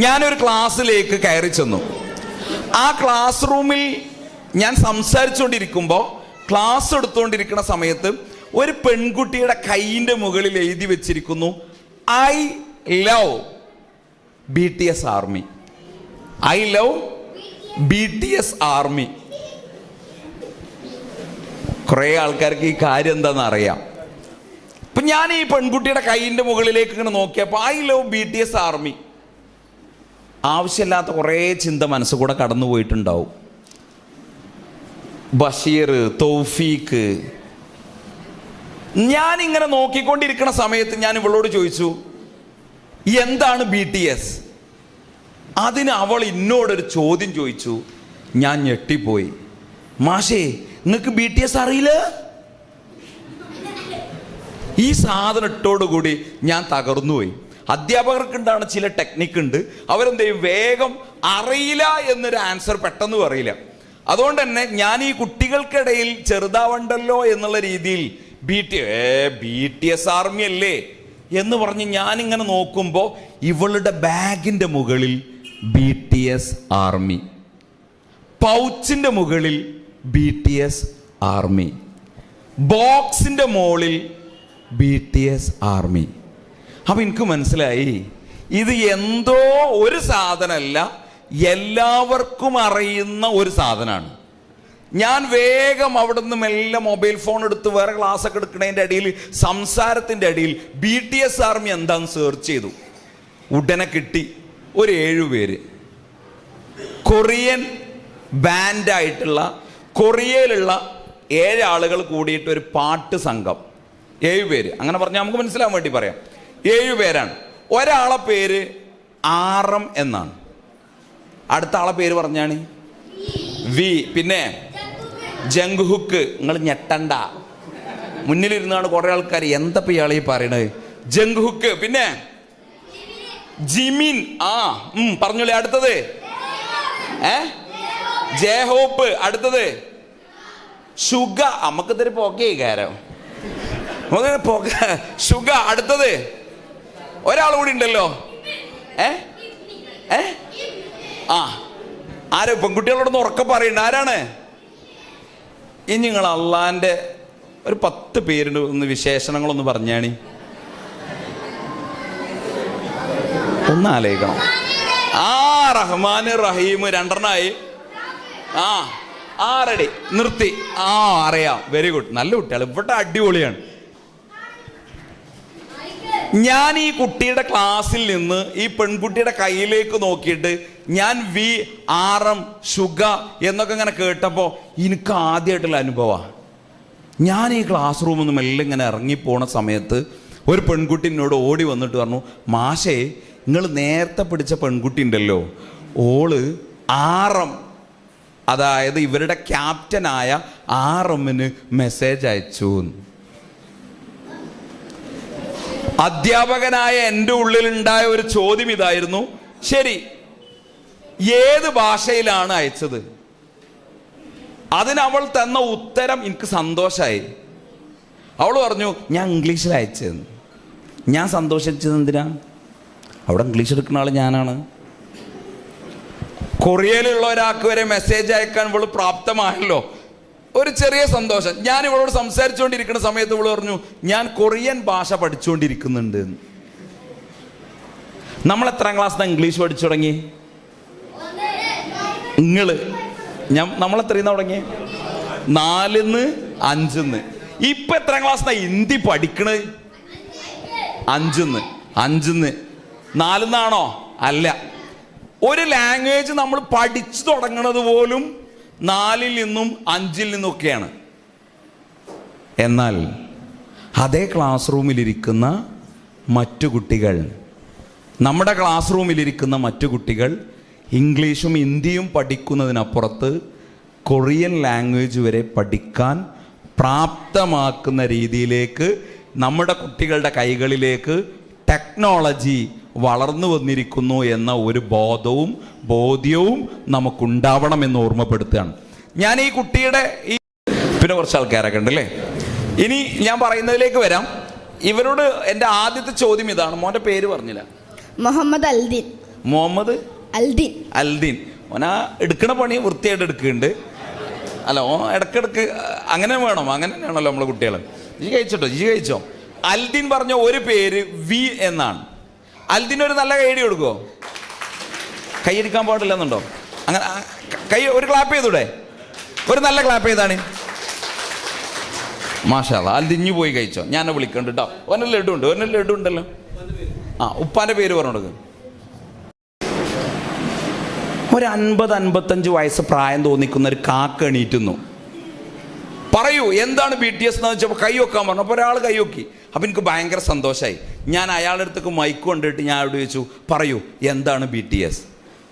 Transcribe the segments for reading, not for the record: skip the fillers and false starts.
ഞാനൊരു ക്ലാസ്സിലേക്ക് കയറി ചെന്നു. ആ ക്ലാസ് റൂമിൽ ഞാൻ സംസാരിച്ചുകൊണ്ടിരിക്കുമ്പോൾ, ക്ലാസ് എടുത്തുകൊണ്ടിരിക്കുന്ന സമയത്ത് ഒരു പെൺകുട്ടിയുടെ കൈയിൻ്റെ മുകളിൽ എഴുതി വെച്ചിരിക്കുന്നു, I love BTS army. I love BTS army. കുറേ ആൾക്കാർക്ക് ഈ കാര്യം എന്താണെന്ന് അറിയാം. അപ്പം ഞാൻ ഈ പെൺകുട്ടിയുടെ കൈയിൻ്റെ മുകളിലേക്ക് ഇങ്ങനെ നോക്കിയപ്പോൾ ഐ ലവ് BTS ആർമി. ആവശ്യമില്ലാത്ത കുറേ ചിന്ത മനസ്സ് കൂടെ കടന്നു പോയിട്ടുണ്ടാവും. ബഷീർ, തൗഫീഖ്. ഞാനിങ്ങനെ നോക്കിക്കൊണ്ടിരിക്കുന്ന സമയത്ത് ഞാൻ ഇവളോട് ചോദിച്ചു, എന്താണ് BTS? അതിന് അവൾ എന്നോടൊരു ചോദ്യം ചോദിച്ചു. ഞാൻ ഞെട്ടിപ്പോയി. മാഷേ, നിങ്ങൾക്ക് BTS അറിയില്ല? ഈ സാധനം ഇട്ടോടുകൂടി ഞാൻ തകർന്നുപോയി. അധ്യാപകർക്ക് ഉണ്ടാണ് ചില ടെക്നിക്ക് ഉണ്ട്. അവരെന്ത് ചെയ്യും, വേഗം അറിയില്ല എന്നൊരു ആൻസർ പെട്ടെന്ന് പറയില്ല. അതുകൊണ്ട് തന്നെ ഞാൻ ഈ കുട്ടികൾക്കിടയിൽ ചെറുതാവണ്ടല്ലോ എന്നുള്ള രീതിയിൽ BTS ആർമി അല്ലേ എന്ന് പറഞ്ഞ് ഞാനിങ്ങനെ നോക്കുമ്പോൾ ഇവളുടെ ബാഗിൻ്റെ മുകളിൽ BTS ആർമി, പൗച്ചിൻ്റെ മുകളിൽ BTS ആർമി, ബോക്സിൻ്റെ മുകളിൽ BTS ആർമി. അപ്പം എനിക്ക് മനസ്സിലായി, ഇത് എന്തോ ഒരു സാധനമല്ല, എല്ലാവർക്കും അറിയുന്ന ഒരു സാധനമാണ്. ഞാൻ വേഗം അവിടെ നിന്ന് മെല്ലെ മൊബൈൽ ഫോൺ എടുത്ത് വേറെ ക്ലാസ്സൊക്കെ എടുക്കുന്നതിൻ്റെ ഇടയിൽ, സംസാരത്തിൻ്റെ ഇടയിൽ BTS ആർമി എന്താണെന്ന് സെർച്ച് ചെയ്തു. ഉടനെ കിട്ടി ഒരു 7 പേര്. കൊറിയൻ ബാൻഡായിട്ടുള്ള, കൊറിയയിലുള്ള 7 ആളുകൾ കൂടിയിട്ട് ഒരു പാട്ട് സംഘം. 7 പേര്. അങ്ങനെ പറഞ്ഞാൽ നമുക്ക് മനസ്സിലാവാൻ വേണ്ടി പറയാം. 7 പേരാണ്. ഒരാളെ പേര് ആറം എന്നാണ്. അടുത്ത ആളെ പേര് പറഞ്ഞാണ് വി. പിന്നെ ജംഗ്ഹുക്ക്. നിങ്ങൾ ഞെട്ടണ്ട, മുന്നിലിരുന്നാണ് കുറേ ആൾക്കാർ എന്തപ്പോ ഇയാളീ പറയണത്. ജംഗ്ഹുക്ക്. പിന്നെ ജിമിൻ. പറഞ്ഞോളി. അടുത്തത് ജെഹോപ്പ്. അടുത്തത് ഷുഗ. നമുക്കിതൊരു പോക്കേ കാരം, ഷുഗ. അടുത്തത് ഒരാൾ കൂടി ഉണ്ടല്ലോ. ആരോ പെൺകുട്ടികളോടൊന്ന് ഉറക്കെ പറയുന്നുണ്ട്. ആരാണ്? ഇനി നിങ്ങൾ അള്ളാന്റെ ഒരു 10 പേരുടെ ഒന്ന് വിശേഷണങ്ങളൊന്ന് പറഞ്ഞാണി. ഒന്ന് ആലോചിക്കണം. റഹ്മാൻ റഹീം 2 റെഡി. നിർത്തി. അറിയാം. Very good. നല്ല കുട്ടികൾ. ഇവിടെ അടിപൊളിയാണ്. ഞാൻ ഈ കുട്ടിയുടെ ക്ലാസ്സിൽ നിന്ന് ഈ പെൺകുട്ടിയുടെ കയ്യിലേക്ക് നോക്കിയിട്ട് ഞാൻ വി, ആറം, ഷുഗ എന്നൊക്കെ ഇങ്ങനെ കേട്ടപ്പോൾ എനിക്ക് ആദ്യമായിട്ടുള്ള അനുഭവമാണ്. ഞാൻ ഈ ക്ലാസ് റൂമിൽ നിന്ന് മെല്ലെ ഇങ്ങനെ ഇറങ്ങിപ്പോണ സമയത്ത് ഒരു പെൺകുട്ടി എന്നോട് ഓടി വന്നിട്ട് പറഞ്ഞു, മാഷേ, നിങ്ങൾ നേരത്തെ പിടിച്ച പെൺകുട്ടി ഉണ്ടല്ലോ, ഓള് ആറം, അതായത് ഇവരുടെ ക്യാപ്റ്റനായ ആറമ്മിന് മെസ്സേജ് അയച്ചു. അധ്യാപകനായ എൻ്റെ ഉള്ളിലുണ്ടായ ഒരു ചോദ്യം ഇതായിരുന്നു, ശരി, ഏത് ഭാഷയിലാണ് അയച്ചത്? അതിനവൾ തന്ന ഉത്തരം എനിക്ക് സന്തോഷമായി. അവൾ പറഞ്ഞു, ഞാൻ ഇംഗ്ലീഷിൽ അയച്ചതെന്ന്. ഞാൻ സന്തോഷിച്ചത് എന്തിനാ? അവിടെ ഇംഗ്ലീഷ് എടുക്കുന്ന ആൾ ഞാനാണ്. കൊറിയയിലുള്ള ഒരാൾക്ക് വരെ മെസ്സേജ് അയക്കാൻ ഇവൾ പ്രാപ്തമായല്ലോ. ഒരു ചെറിയ സന്തോഷം. ഞാൻ ഇവളോട് സംസാരിച്ചുകൊണ്ടിരിക്കുന്ന സമയത്ത് ഇവള് പറഞ്ഞു, ഞാൻ കൊറിയൻ ഭാഷ പഠിച്ചുകൊണ്ടിരിക്കുന്നുണ്ട്. നമ്മൾ എത്രാം ക്ലാസ്സിൽ ഇംഗ്ലീഷ് പഠിച്ചു തുടങ്ങി? നമ്മൾ എത്രയും തുടങ്ങി? 4-ന്ന് 5-ന്ന്. ഇപ്പൊ എത്രാം ക്ലാസ്സിലാ ഹിന്ദി പഠിക്കണത്? 5-ന്ന്. 4-ന്നാണോ? അല്ല. ഒരു ലാംഗ്വേജ് നമ്മൾ പഠിച്ചു തുടങ്ങണത് പോലും 4-ൽ നിന്നും 5-ൽ നിന്നൊക്കെയാണ്. എന്നാൽ അതേ ക്ലാസ് റൂമിലിരിക്കുന്ന മറ്റു കുട്ടികൾ, നമ്മുടെ ക്ലാസ് റൂമിലിരിക്കുന്ന മറ്റു കുട്ടികൾ ഇംഗ്ലീഷും ഹിന്ദിയും പഠിക്കുന്നതിനപ്പുറത്ത് കൊറിയൻ ലാംഗ്വേജ് വരെ പഠിക്കാൻ പ്രാപ്തമാക്കുന്ന രീതിയിലേക്ക് നമ്മുടെ കുട്ടികളുടെ കൈകളിലേക്ക് ടെക്നോളജി വളർന്നു വന്നിരിക്കുന്നു എന്ന ഒരു ബോധ്യവും നമുക്കുണ്ടാവണമെന്ന് ഓർമ്മപ്പെടുത്തുകയാണ് ഞാൻ ഈ കുട്ടിയുടെ. പിന്നെ കുറച്ച് ആൾക്കാരൊക്കെ ഉണ്ടല്ലേ. ഇനി ഞാൻ പറയുന്നതിലേക്ക് വരാം. ഇവരോട് എൻ്റെ ആദ്യത്തെ ചോദ്യം ഇതാണ്. മോൻ്റെ പേര് പറഞ്ഞില്ല. മുഹമ്മദ് അൽദിൻ. മുഹമ്മദ് അൽദിൻ. അൽദിൻ. ഓനാ എടുക്കണ പണി വൃത്തിയായിട്ട് എടുക്കുന്നുണ്ട്. അല്ല, ഓ ഇടക്കിടക്ക് അങ്ങനെ വേണം. അങ്ങനെ തന്നെയാണല്ലോ നമ്മളെ കുട്ടികൾ. ജി കഴിച്ചോ. അൽദിൻ പറഞ്ഞ ഒരു പേര് വി എന്നാണ്. അൽദിനൊരു നല്ല കൈയടി കൊടുക്കുമോ? കൈയടിക്കാൻ പാടില്ല എന്നുണ്ടോ? അങ്ങനെ കൈ ഒരു ക്ലാപ്പ് ചെയ്തൂടെ? ഒരു നല്ല ക്ലാപ്പ് ചെയ്താണ്. മാഷാ അല്ലാ. അൽദിഞ്ഞു പോയി കഴിച്ചോ. ഞാൻ വിളിക്കണ്ട് കേട്ടോ. ഒരെണ്ണം ലഡു ഉണ്ടല്ലോ. ഉപ്പാന്റെ പേര് പറഞ്ഞു കൊടുക്കുക. ഒരു 50-55 വയസ്സ് പ്രായം തോന്നിക്കുന്ന ഒരു കാക്ക എണീറ്റുന്നു. പറയൂ എന്താണ് BTS എന്ന് വെച്ചപ്പോൾ കൈ വെക്കാൻ പറഞ്ഞു. അപ്പോൾ ഒരാൾ കൈ വെക്കി. അപ്പം എനിക്ക് ഭയങ്കര സന്തോഷമായി. ഞാൻ അയാളുടെ അടുത്തേക്ക് മൈക്ക് കൊണ്ടിട്ട് ഞാൻ അവിടെ ചോദിച്ചു, പറയൂ എന്താണ് BTS?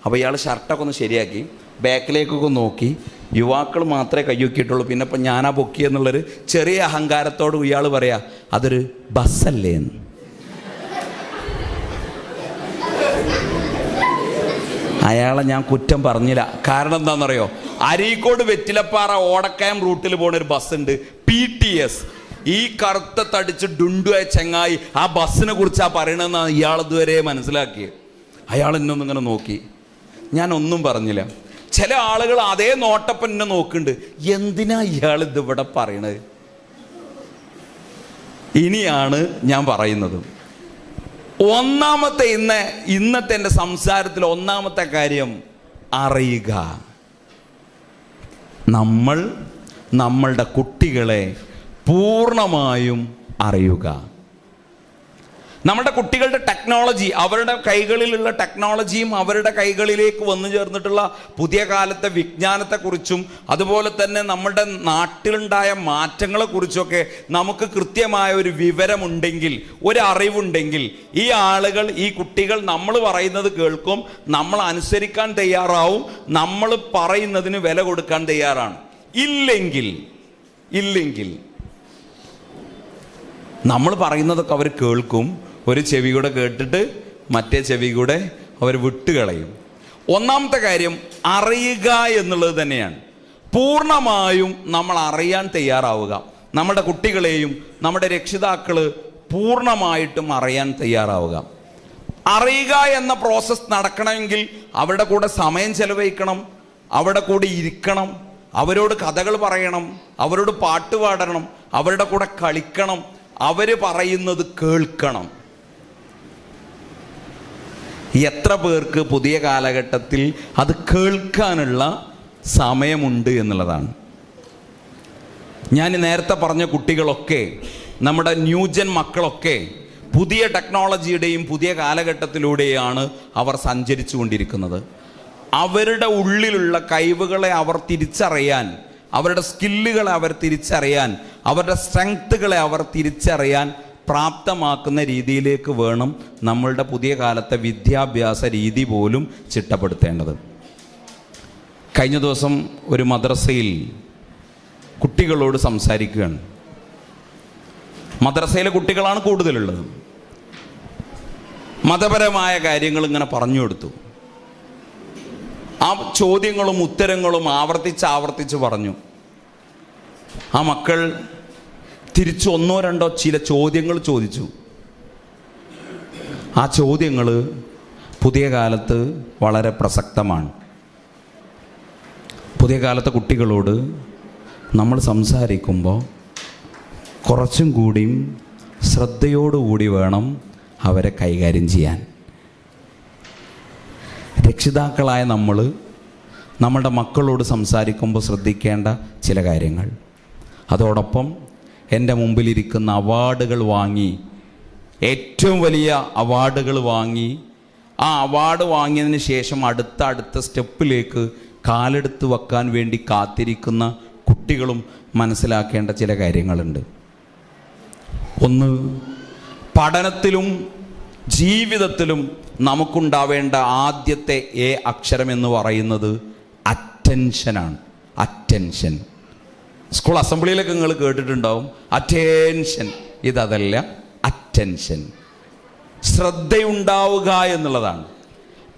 അപ്പോൾ ഇയാൾ ഷർട്ടൊക്കെ ഒന്ന് ശരിയാക്കി ബാക്കിലേക്കൊക്കെ നോക്കി. യുവാക്കൾ മാത്രമേ കൈ വെക്കിയിട്ടുള്ളൂ. പിന്നെ ഇപ്പം ഞാനാ പൊക്കി എന്നുള്ളൊരു ചെറിയ അഹങ്കാരത്തോട് ഇയാൾ പറയാ, അതൊരു ബസ്സല്ലേ എന്ന്. അയാളെ ഞാൻ കുറ്റം പറഞ്ഞില്ല. കാരണം എന്താണെന്നറിയോ? അരീക്കോട് വെറ്റിലപ്പാറ ഓടക്കയം റൂട്ടിൽ പോകുന്ന ഒരു ബസ്സുണ്ട്, PTS. ഈ കറുത്ത തടിച്ച് ഡുണ്ടുവായ ചെങ്ങായി ആ ബസ്സിനെ കുറിച്ചാണ് പറയണമെന്നാണ് ഇയാൾ ഇതുവരെ മനസ്സിലാക്കിയത്. അയാൾ എന്നൊന്നിങ്ങനെ നോക്കി. ഞാൻ ഒന്നും പറഞ്ഞില്ല. ചില ആളുകൾ അതേ നോട്ടപ്പം എന്നെ നോക്കുന്നുണ്ട്. എന്തിനാ ഇയാൾ ഇതിവിടെ പറയണത്? ഇനിയാണ് ഞാൻ പറയുന്നത്. ഒന്നാമത്തെ ഇന്നത്തെ എൻ്റെ സംസാരത്തിൽ ഒന്നാമത്തെ കാര്യം അറിയുക. നമ്മൾ നമ്മളുടെ കുട്ടികളെ പൂർണ്ണമായും അറിയുക. നമ്മുടെ കുട്ടികളുടെ ടെക്നോളജി, അവരുടെ കൈകളിലുള്ള ടെക്നോളജിയും അവരുടെ കൈകളിലേക്ക് വന്നു ചേർന്നിട്ടുള്ള പുതിയ കാലത്തെ വിജ്ഞാനത്തെക്കുറിച്ചും അതുപോലെ തന്നെ നമ്മുടെ നാട്ടിലുണ്ടായ മാറ്റങ്ങളെക്കുറിച്ചൊക്കെ നമുക്ക് കൃത്യമായ ഒരു വിവരമുണ്ടെങ്കിൽ, ഒരു അറിവുണ്ടെങ്കിൽ, ഈ ആളുകൾ, ഈ കുട്ടികൾ നമ്മൾ പറയുന്നത് കേൾക്കും, നമ്മൾ അനുസരിക്കാൻ തയ്യാറാവും, നമ്മൾ പറയുന്നതിന് വില കൊടുക്കാൻ തയ്യാറാണ്. ഇല്ലെങ്കിൽ നമ്മൾ പറയുന്നതൊക്കെ അവർ കേൾക്കും. ഒരു ചെവി കൂടെ കേട്ടിട്ട് മറ്റേ ചെവി കൂടെ അവർ വിട്ടുകളയും. ഒന്നാമത്തെ കാര്യം അറിയുക എന്നുള്ളത് തന്നെയാണ്. പൂർണ്ണമായും നമ്മൾ അറിയാൻ തയ്യാറാവുക. നമ്മുടെ കുട്ടികളെയും നമ്മുടെ രക്ഷിതാക്കൾ പൂർണ്ണമായിട്ടും അറിയാൻ തയ്യാറാവുക. അറിയുക എന്ന പ്രോസസ്സ് നടക്കണമെങ്കിൽ അവരുടെ കൂടെ സമയം ചെലവഴിക്കണം, അവരുടെ കൂടെ ഇരിക്കണം, അവരോട് കഥകൾ പറയണം, അവരോട് പാട്ട് പാടണം, അവരുടെ കൂടെ കളിക്കണം, അവർ പറയുന്നത് കേൾക്കണം. എത്ര പേർക്ക് പുതിയ കാലഘട്ടത്തിൽ അത് കേൾക്കാനുള്ള സമയമുണ്ട് എന്നുള്ളതാണ്. ഞാൻ നേരത്തെ പറഞ്ഞ കുട്ടികളൊക്കെ, നമ്മുടെ ന്യൂജൻ മക്കളൊക്കെ പുതിയ ടെക്നോളജിയുടെയും പുതിയ കാലഘട്ടത്തിലൂടെയാണ് അവർ സഞ്ചരിച്ചു കൊണ്ടിരിക്കുന്നത്. അവരുടെ ഉള്ളിലുള്ള കഴിവുകളെ അവർ തിരിച്ചറിയാൻ, അവരുടെ സ്കില്ലുകളെ അവർ തിരിച്ചറിയാൻ, അവരുടെ സ്ട്രെങ്ത്തുകളെ അവർ തിരിച്ചറിയാൻ പ്രാപ്തമാക്കുന്ന രീതിയിലേക്ക് വേണം നമ്മളുടെ പുതിയ കാലത്തെ വിദ്യാഭ്യാസ രീതി പോലും ചിട്ടപ്പെടുത്തേണ്ടത്. കഴിഞ്ഞ ദിവസം ഒരു മദ്രസയിൽ കുട്ടികളോട് സംസാരിക്കുകയാണ്. മദ്രസയിലെ കുട്ടികളാണ് കൂടുതലുള്ളത്. മതപരമായ കാര്യങ്ങൾ ഇങ്ങനെ പറഞ്ഞു കൊടുത്തു. ആ ചോദ്യങ്ങളും ഉത്തരങ്ങളും ആവർത്തിച്ച് പറഞ്ഞു. ആ മക്കൾ തിരിച്ച് 1-2 ചില ചോദ്യങ്ങൾ ചോദിച്ചു. ആ ചോദ്യങ്ങൾ പുതിയ കാലത്ത് വളരെ പ്രസക്തമാണ്. പുതിയ കാലത്തെ കുട്ടികളോട് നമ്മൾ സംസാരിക്കുമ്പോൾ കുറച്ചും കൂടിയും ശ്രദ്ധയോടുകൂടി വേണം അവരെ കൈകാര്യം ചെയ്യാൻ. രക്ഷിതാക്കളായ നമ്മൾ നമ്മളുടെ മക്കളോട് സംസാരിക്കുമ്പോൾ ശ്രദ്ധിക്കേണ്ട ചില കാര്യങ്ങൾ. അതോടൊപ്പം എൻ്റെ മുമ്പിലിരിക്കുന്ന അവാർഡുകൾ വാങ്ങി, ഏറ്റവും വലിയ അവാർഡുകൾ വാങ്ങി, ആ അവാർഡ് വാങ്ങിയതിന് ശേഷം അടുത്ത സ്റ്റെപ്പിലേക്ക് കാലെടുത്ത് വെക്കാൻ വേണ്ടി കാത്തിരിക്കുന്ന കുട്ടികളും മനസ്സിലാക്കേണ്ട ചില കാര്യങ്ങളുണ്ട്. ഒന്ന്, പഠനത്തിലും ജീവിതത്തിലും നമുക്കുണ്ടാവേണ്ട ആദ്യത്തെ അക്ഷരം എന്ന് പറയുന്നത് അറ്റൻഷനാണ്. അറ്റൻഷൻ. സ്കൂൾ അസംബ്ലിയിലൊക്കെ നിങ്ങൾ കേട്ടിട്ടുണ്ടാവും, അറ്റൻഷൻ. ഇതല്ല, അറ്റൻഷൻ. ശ്രദ്ധയുണ്ടാവുക എന്നുള്ളതാണ്.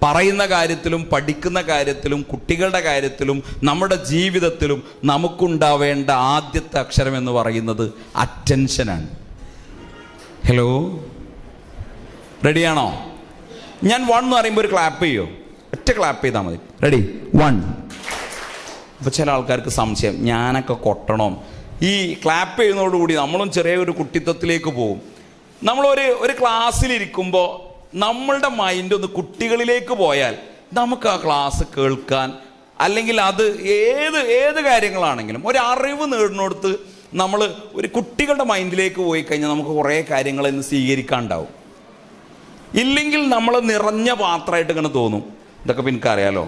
പറയുന്ന കാര്യത്തിലും പഠിക്കുന്ന കാര്യത്തിലും കുട്ടികളുടെ കാര്യത്തിലും നമ്മുടെ ജീവിതത്തിലും നമുക്കുണ്ടാവേണ്ട ആദ്യത്തെ അക്ഷരം എന്ന് പറയുന്നത് അറ്റൻഷനാണ്. ഹലോ, റെഡിയാണോ? ഞാൻ 1 എന്ന് പറയുമ്പോൾ ഒരു ക്ലാപ്പ് ചെയ്യോ? ഒറ്റ ക്ലാപ്പ് ചെയ്താൽ മതി. റെഡി? 1. അപ്പോൾ ചില ആൾക്കാർക്ക് സംശയം, ഞാനൊക്കെ കൊട്ടണം. ഈ ക്ലാപ്പ് ചെയ്യുന്നതോടുകൂടി നമ്മളും ചെറിയൊരു കുട്ടിത്വത്തിലേക്ക് പോകും. നമ്മളൊരു ക്ലാസ്സിലിരിക്കുമ്പോൾ നമ്മളുടെ മൈൻഡ് ഒന്ന് കുട്ടികളിലേക്ക് പോയാൽ നമുക്ക് ആ ക്ലാസ് കേൾക്കാൻ, അല്ലെങ്കിൽ അത് ഏത് കാര്യങ്ങളാണെങ്കിലും ഒരു അറിവ് നേടുന്നിടത്ത് നമ്മൾ ഒരു കുട്ടികളുടെ മൈൻഡിലേക്ക് പോയി കഴിഞ്ഞാൽ നമുക്ക് കുറേ കാര്യങ്ങൾ ഇന്ന് സ്വീകരിക്കാനുണ്ടാവും. ഇല്ലെങ്കിൽ നമ്മൾ നിറഞ്ഞ പാത്രമായിട്ട് ഇങ്ങനെ തോന്നും. ഇതൊക്കെ പിന്നെ എനിക്കറിയാലോ.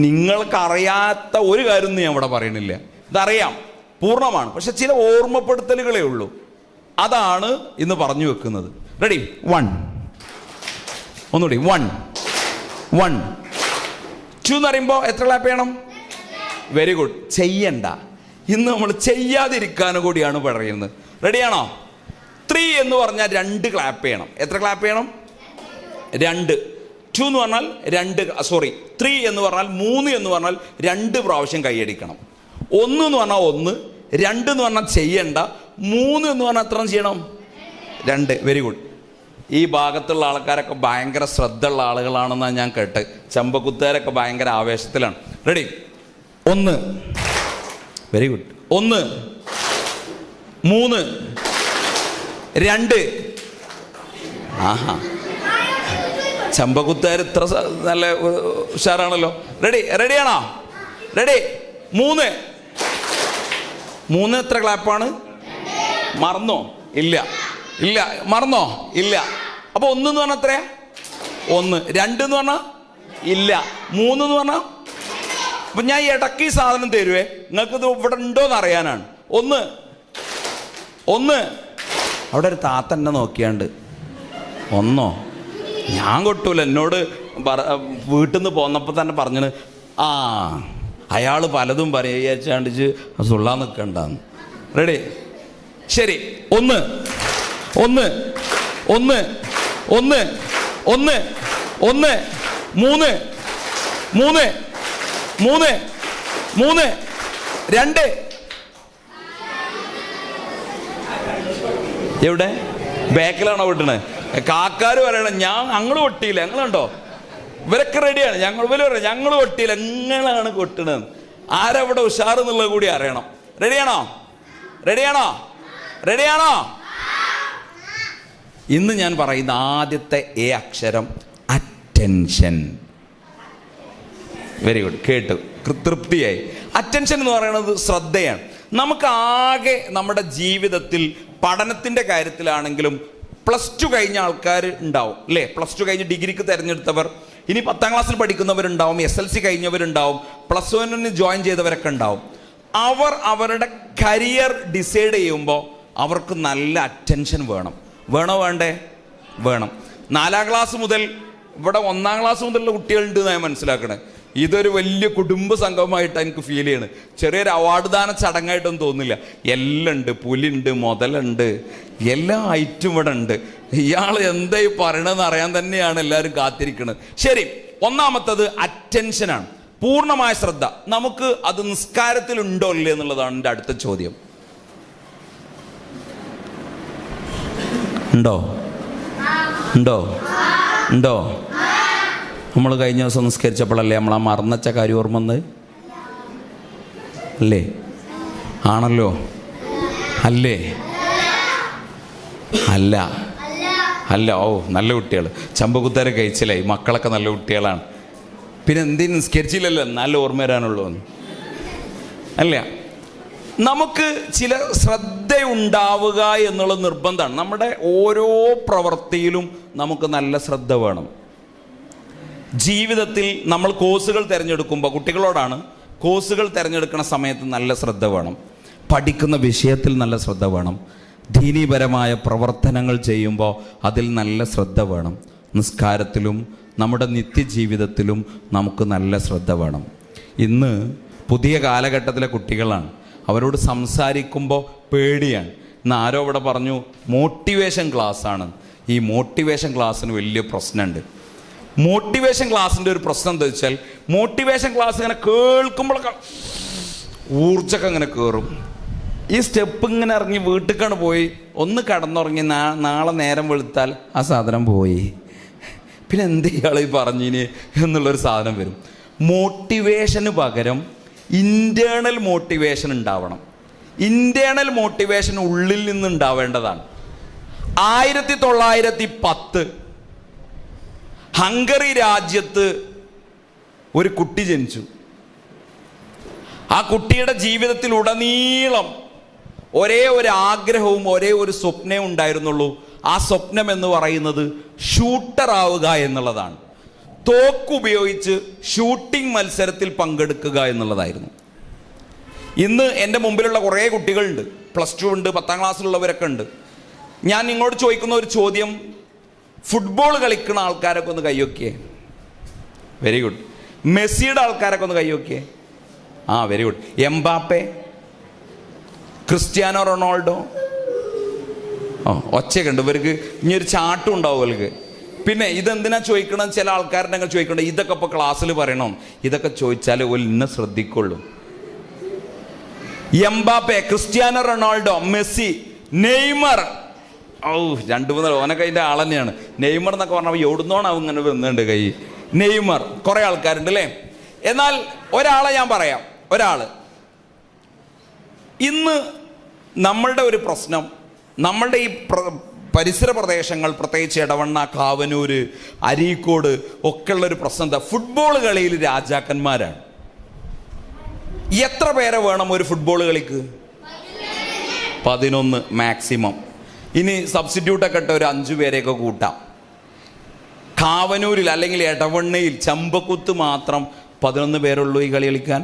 നിങ്ങൾക്കറിയാത്ത ഒരു കാര്യം ഞാൻ ഇവിടെ പറയണില്ല, ഇതറിയാം, പൂർണ്ണമാണ്. പക്ഷെ ചില ഓർമ്മപ്പെടുത്തലുകളേ ഉള്ളൂ. അതാണ് ഇന്ന് പറഞ്ഞു വെക്കുന്നത്. റെഡി? 1. ഒന്നുകൂടി. 1. 1. 2 എന്ന് പറയുമ്പോൾ എത്ര ക്ലാപ്പ് ചെയ്യണം? Very good. ചെയ്യണ്ട. ഇന്ന് നമ്മൾ ചെയ്യാതിരിക്കാൻ കൂടിയാണ് പറയുന്നത്. റെഡിയാണോ? 3 എന്ന് പറഞ്ഞാൽ 2 ക്ലാപ്പ് ചെയ്യണം. എത്ര ക്ലാപ്പ് ചെയ്യണം? 2. 2 എന്ന് പറഞ്ഞാൽ 3 എന്ന് പറഞ്ഞാൽ 3 എന്ന് പറഞ്ഞാൽ 2 പ്രാവശ്യം കൈയടിക്കണം. 1 എന്ന് പറഞ്ഞാൽ 1, 2 എന്ന് പറഞ്ഞാൽ ചെയ്യണ്ട, 3 എന്ന് പറഞ്ഞാൽ എത്ര ചെയ്യണം? 2. Very good. ഈ ഭാഗത്തുള്ള ആൾക്കാരൊക്കെ ഭയങ്കര ശ്രദ്ധ ഉള്ള ആളുകളാണെന്നാണ് ഞാൻ കേട്ട്. ചമ്പക്കുത്തുകാരൊക്കെ ഭയങ്കര ആവേശത്തിലാണ്. റെഡി? 1. Very good. 1, 3, 2. ആഹാ, ചമ്പക്കുത്തുകാർ ഇത്ര നല്ല ഉഷാറാണല്ലോ. റെഡിയാണോ? റെഡി? 3. 3 എത്ര ക്ലാപ്പാണ്? മറന്നോ? ഇല്ല. മറന്നോ? ഇല്ല. അപ്പൊ 1 എന്ന് പറഞ്ഞാൽ എത്രയാ? 1. 2 എന്ന് പറഞ്ഞാൽ ഇല്ല. 3 എന്ന് പറഞ്ഞാൽ, അപ്പൊ ഞാൻ ഇടയ്ക്ക് ഈ സാധനം തരുവേ, നിങ്ങൾക്ക് ഇത് ഇവിടെ ഉണ്ടോന്ന് അറിയാനാണ്. 1. അവിടെ ഒരു താത്ത എന്നെ നോക്കിയാണ്ട് 1. ഞാൻ കൊട്ടൂല. എന്നോട് വീട്ടിൽ നിന്ന് പോന്നപ്പോൾ തന്നെ പറഞ്ഞത്, അയാൾ പലതും പറയാച്ചാണ്ടിച്ച് സുള്ളാൻ നിൽക്കണ്ടെന്ന്. റെഡി? ശരി. 1. 1. 1. 1. 1. 1. 3. 3. 3. 3. 2. എവിടെ? ബാക്കിലാണോ വിട്ടണേ? കാക്കാര് പറയണം ഞങ്ങൾ കൊട്ടിയില്ല. ഞങ്ങളുണ്ടോ? ഇവരൊക്കെ റെഡിയാണ്. ഞങ്ങൾ കൊട്ടിയില്ല, നിങ്ങളാണ് കൊട്ടണത്. ആരവിടെ ഉഷാർ എന്നുള്ളത് കൂടി അറിയണം. റെഡിയാണോ? ഇന്ന് ഞാൻ പറയുന്ന ആദ്യത്തെ എ അക്ഷരം അറ്റൻഷൻ. Very good. കേട്ടു, തൃപ്തിയായി. അറ്റൻഷൻ എന്ന് പറയുന്നത് ശ്രദ്ധയാണ്. നമുക്ക് ആകെ നമ്മുടെ ജീവിതത്തിൽ പഠനത്തിൻ്റെ കാര്യത്തിലാണെങ്കിലും +2 കഴിഞ്ഞ ആൾക്കാർ ഉണ്ടാവും അല്ലേ? +2 കഴിഞ്ഞ് ഡിഗ്രിക്ക് തിരഞ്ഞെടുത്തവർ, ഇനി 10ാം ക്ലാസ്സിൽ പഠിക്കുന്നവരുണ്ടാവും, SLC കഴിഞ്ഞവരുണ്ടാവും, +1 ജോയിൻ ചെയ്തവരൊക്കെ ഉണ്ടാവും. അവർ അവരുടെ കരിയർ ഡിസൈഡ് ചെയ്യുമ്പോൾ അവർക്ക് നല്ല അറ്റൻഷൻ വേണം. വേണോ? വേണ്ടേ? വേണം. 4ാം ക്ലാസ് മുതൽ, ഇവിടെ 1ാം ക്ലാസ് മുതലുള്ള കുട്ടികളുണ്ട് ഞാൻ മനസ്സിലാക്കണേ. ഇതൊരു വലിയ കുടുംബ സംഘമായിട്ട് എനിക്ക് ഫീൽ ചെയ്യണ്. ചെറിയൊരു അവാർഡ് ദാന ചടങ്ങായിട്ടൊന്നും തോന്നില്ല. എല്ലാം ഉണ്ട്. പുലിയുണ്ട്, മുതലുണ്ട്, എല്ലാ ഐറ്റും ഇവിടെ ഉണ്ട്. ഇയാൾ എന്തായി പറയണമെന്ന് അറിയാൻ തന്നെയാണ് എല്ലാവരും കാത്തിരിക്കുന്നത്. ശരി, ഒന്നാമത്തത് അറ്റൻഷനാണ്, പൂർണ്ണമായ ശ്രദ്ധ. നമുക്ക് അത് നിസ്കാരത്തിൽ ഉണ്ടോ ഇല്ലേ എന്നുള്ളതാണ് എൻ്റെ അടുത്ത ചോദ്യം. ഉണ്ടോ? നമ്മൾ കഴിഞ്ഞ ദിവസം നിസ്കരിച്ചപ്പോഴല്ലേ നമ്മൾ ആ മറന്നച്ച കാര്യം ഓർമ്മ വന്നത് അല്ലേ? ആണല്ലോ? അല്ലേ? അല്ല. ഓ, നല്ല കുട്ടികൾ. ചമ്പക്കുത്താരെ കഴിച്ചില്ലായി. മക്കളൊക്കെ നല്ല കുട്ടികളാണ്. പിന്നെ എന്തിനും നിസ്കരിച്ചില്ലല്ലോ, നല്ല ഓർമ്മ വരാനുള്ളൂ അല്ല. നമുക്ക് ചില ശ്രദ്ധയുണ്ടാവുക എന്നുള്ള നിർബന്ധമാണ്. നമ്മുടെ ഓരോ പ്രവൃത്തിയിലും നമുക്ക് നല്ല ശ്രദ്ധ വേണം. ജീവിതത്തിൽ നമ്മൾ കോഴ്സുകൾ തിരഞ്ഞെടുക്കുമ്പോൾ, കുട്ടികളോടാണ്, കോഴ്സുകൾ തിരഞ്ഞെടുക്കുന്ന സമയത്ത് നല്ല ശ്രദ്ധ വേണം. പഠിക്കുന്ന വിഷയത്തിൽ നല്ല ശ്രദ്ധ വേണം. ദീനീപരമായ പ്രവർത്തനങ്ങൾ ചെയ്യുമ്പോൾ അതിൽ നല്ല ശ്രദ്ധ വേണം. നിസ്കാരത്തിലും നമ്മുടെ നിത്യജീവിതത്തിലും നമുക്ക് നല്ല ശ്രദ്ധ വേണം. ഇന്ന് പുതിയ കാലഘട്ടത്തിലെ കുട്ടികളാണ്. അവരോട് സംസാരിക്കുമ്പോൾ പേടിയാണ്. ഇന്ന് ആരോ ഇവിടെ പറഞ്ഞു മോട്ടിവേഷൻ ക്ലാസ്സാണ്. ഈ മോട്ടിവേഷൻ ക്ലാസ്സിന് വലിയ പ്രശ്നമുണ്ട്. മോട്ടിവേഷൻ ക്ലാസ്സിൻ്റെ ഒരു പ്രശ്നം എന്താ വെച്ചാൽ, മോട്ടിവേഷൻ ക്ലാസ് ഇങ്ങനെ കേൾക്കുമ്പോഴൊക്കെ ഊർജ്ജമൊക്കെ ഇങ്ങനെ കയറും. ഈ സ്റ്റെപ്പ് ഇങ്ങനെ ഇറങ്ങി വീട്ടിലേക്കാണ് പോയി ഒന്ന് കടന്നുറങ്ങി നാളെ നേരം വെളുത്താൽ ആ സാധനം പോയി. പിന്നെ എന്ത് ഇയാൾ ഈ പറഞ്ഞിന് എന്നുള്ളൊരു സാധനം വരും. മോട്ടിവേഷന് പകരം ഇൻറ്റേർണൽ മോട്ടിവേഷൻ ഉണ്ടാവണം. ഇൻറ്റേർണൽ മോട്ടിവേഷൻ ഉള്ളിൽ നിന്ന് ഉണ്ടാവേണ്ടതാണ്. 1910 ഹംഗറി രാജ്യത്ത് ഒരു കുട്ടി ജനിച്ചു. ആ കുട്ടിയുടെ ജീവിതത്തിൽ ഉടനീളം ഒരേ ഒരു ആഗ്രഹവും ഒരേ ഒരു സ്വപ്നവും ഉണ്ടായിരുന്നുള്ളൂ. ആ സ്വപ്നം എന്ന് പറയുന്നത് ഷൂട്ടർ ആവുക എന്നുള്ളതാണ്. തോക്കുപയോഗിച്ച് ഷൂട്ടിംഗ് മത്സരത്തിൽ പങ്കെടുക്കുക എന്നുള്ളതായിരുന്നു. ഇന്ന് എൻ്റെ മുമ്പിലുള്ള കുറേ കുട്ടികളുണ്ട്, +2 ഉണ്ട്, 10ാം ക്ലാസ്സിലുള്ളവരൊക്കെ ഉണ്ട്. ഞാൻ നിങ്ങളോട് ചോദിക്കുന്ന ഒരു ചോദ്യം, ഫുട്ബോൾ കളിക്കുന്ന ആൾക്കാരൊക്കെ ഒന്ന് കൈവയ്ക്കേ. Very good. മെസ്സിയുടെ ആൾക്കാരൊക്കെ ഒന്ന് കൈവയ്ക്കേ. Very good. Mbappe, Cristiano Ronaldo, ഒച്ചയൊക്കെ ഉണ്ട് ഇവർക്ക്. ഇനി ഒരു ചാട്ടും ഉണ്ടാവും ഇവർക്ക്. പിന്നെ ഇതെന്തിനാ ചോദിക്കണം, ചില ആൾക്കാരുടെ ഞങ്ങൾ ചോദിക്കണം, ഇതൊക്കെ ഇപ്പോൾ ക്ലാസ്സിൽ പറയണം. ഇതൊക്കെ ചോദിച്ചാൽ ഒരു ഇന്നെ ശ്രദ്ധിക്കുള്ളൂ. Mbappe, Cristiano Ronaldo, Messi, Neymar. 2-3 ഓനൊക്കെ അതിൻ്റെ ആൾ തന്നെയാണ്. നെയ്മർ എന്നൊക്കെ പറഞ്ഞാൽ എവിടുന്നോണാവും ഇങ്ങനെ വന്നുണ്ട് കൈ. നെയ്മർ, കുറേ ആൾക്കാരുണ്ട് അല്ലേ. എന്നാൽ ഒരാളെ ഞാൻ പറയാം. ഇന്ന് നമ്മളുടെ ഒരു പ്രശ്നം, നമ്മളുടെ ഈ പരിസര പ്രദേശങ്ങൾ, പ്രത്യേകിച്ച് എടവണ്ണ, കാവനൂർ, അരീക്കോട് ഒക്കെ ഉള്ളൊരു പ്രശ്നം എന്താ? ഫുട്ബോൾ കളിയിൽ രാജാക്കന്മാരാണ്. എത്ര പേരെ വേണം ഒരു ഫുട്ബോൾ കളിക്ക്? 11 മാക്സിമം. ഇനി സബ്സ്റ്റിറ്റ്യൂട്ടൊക്കെ ഇട്ട് ഒരു 5 പേരെയൊക്കെ കൂട്ടാം. കാവനൂരിൽ അല്ലെങ്കിൽ എടവണ്ണയിൽ ചമ്പക്കുത്ത് മാത്രം 11 പേരുള്ളൂ ഈ കളി കളിക്കാൻ?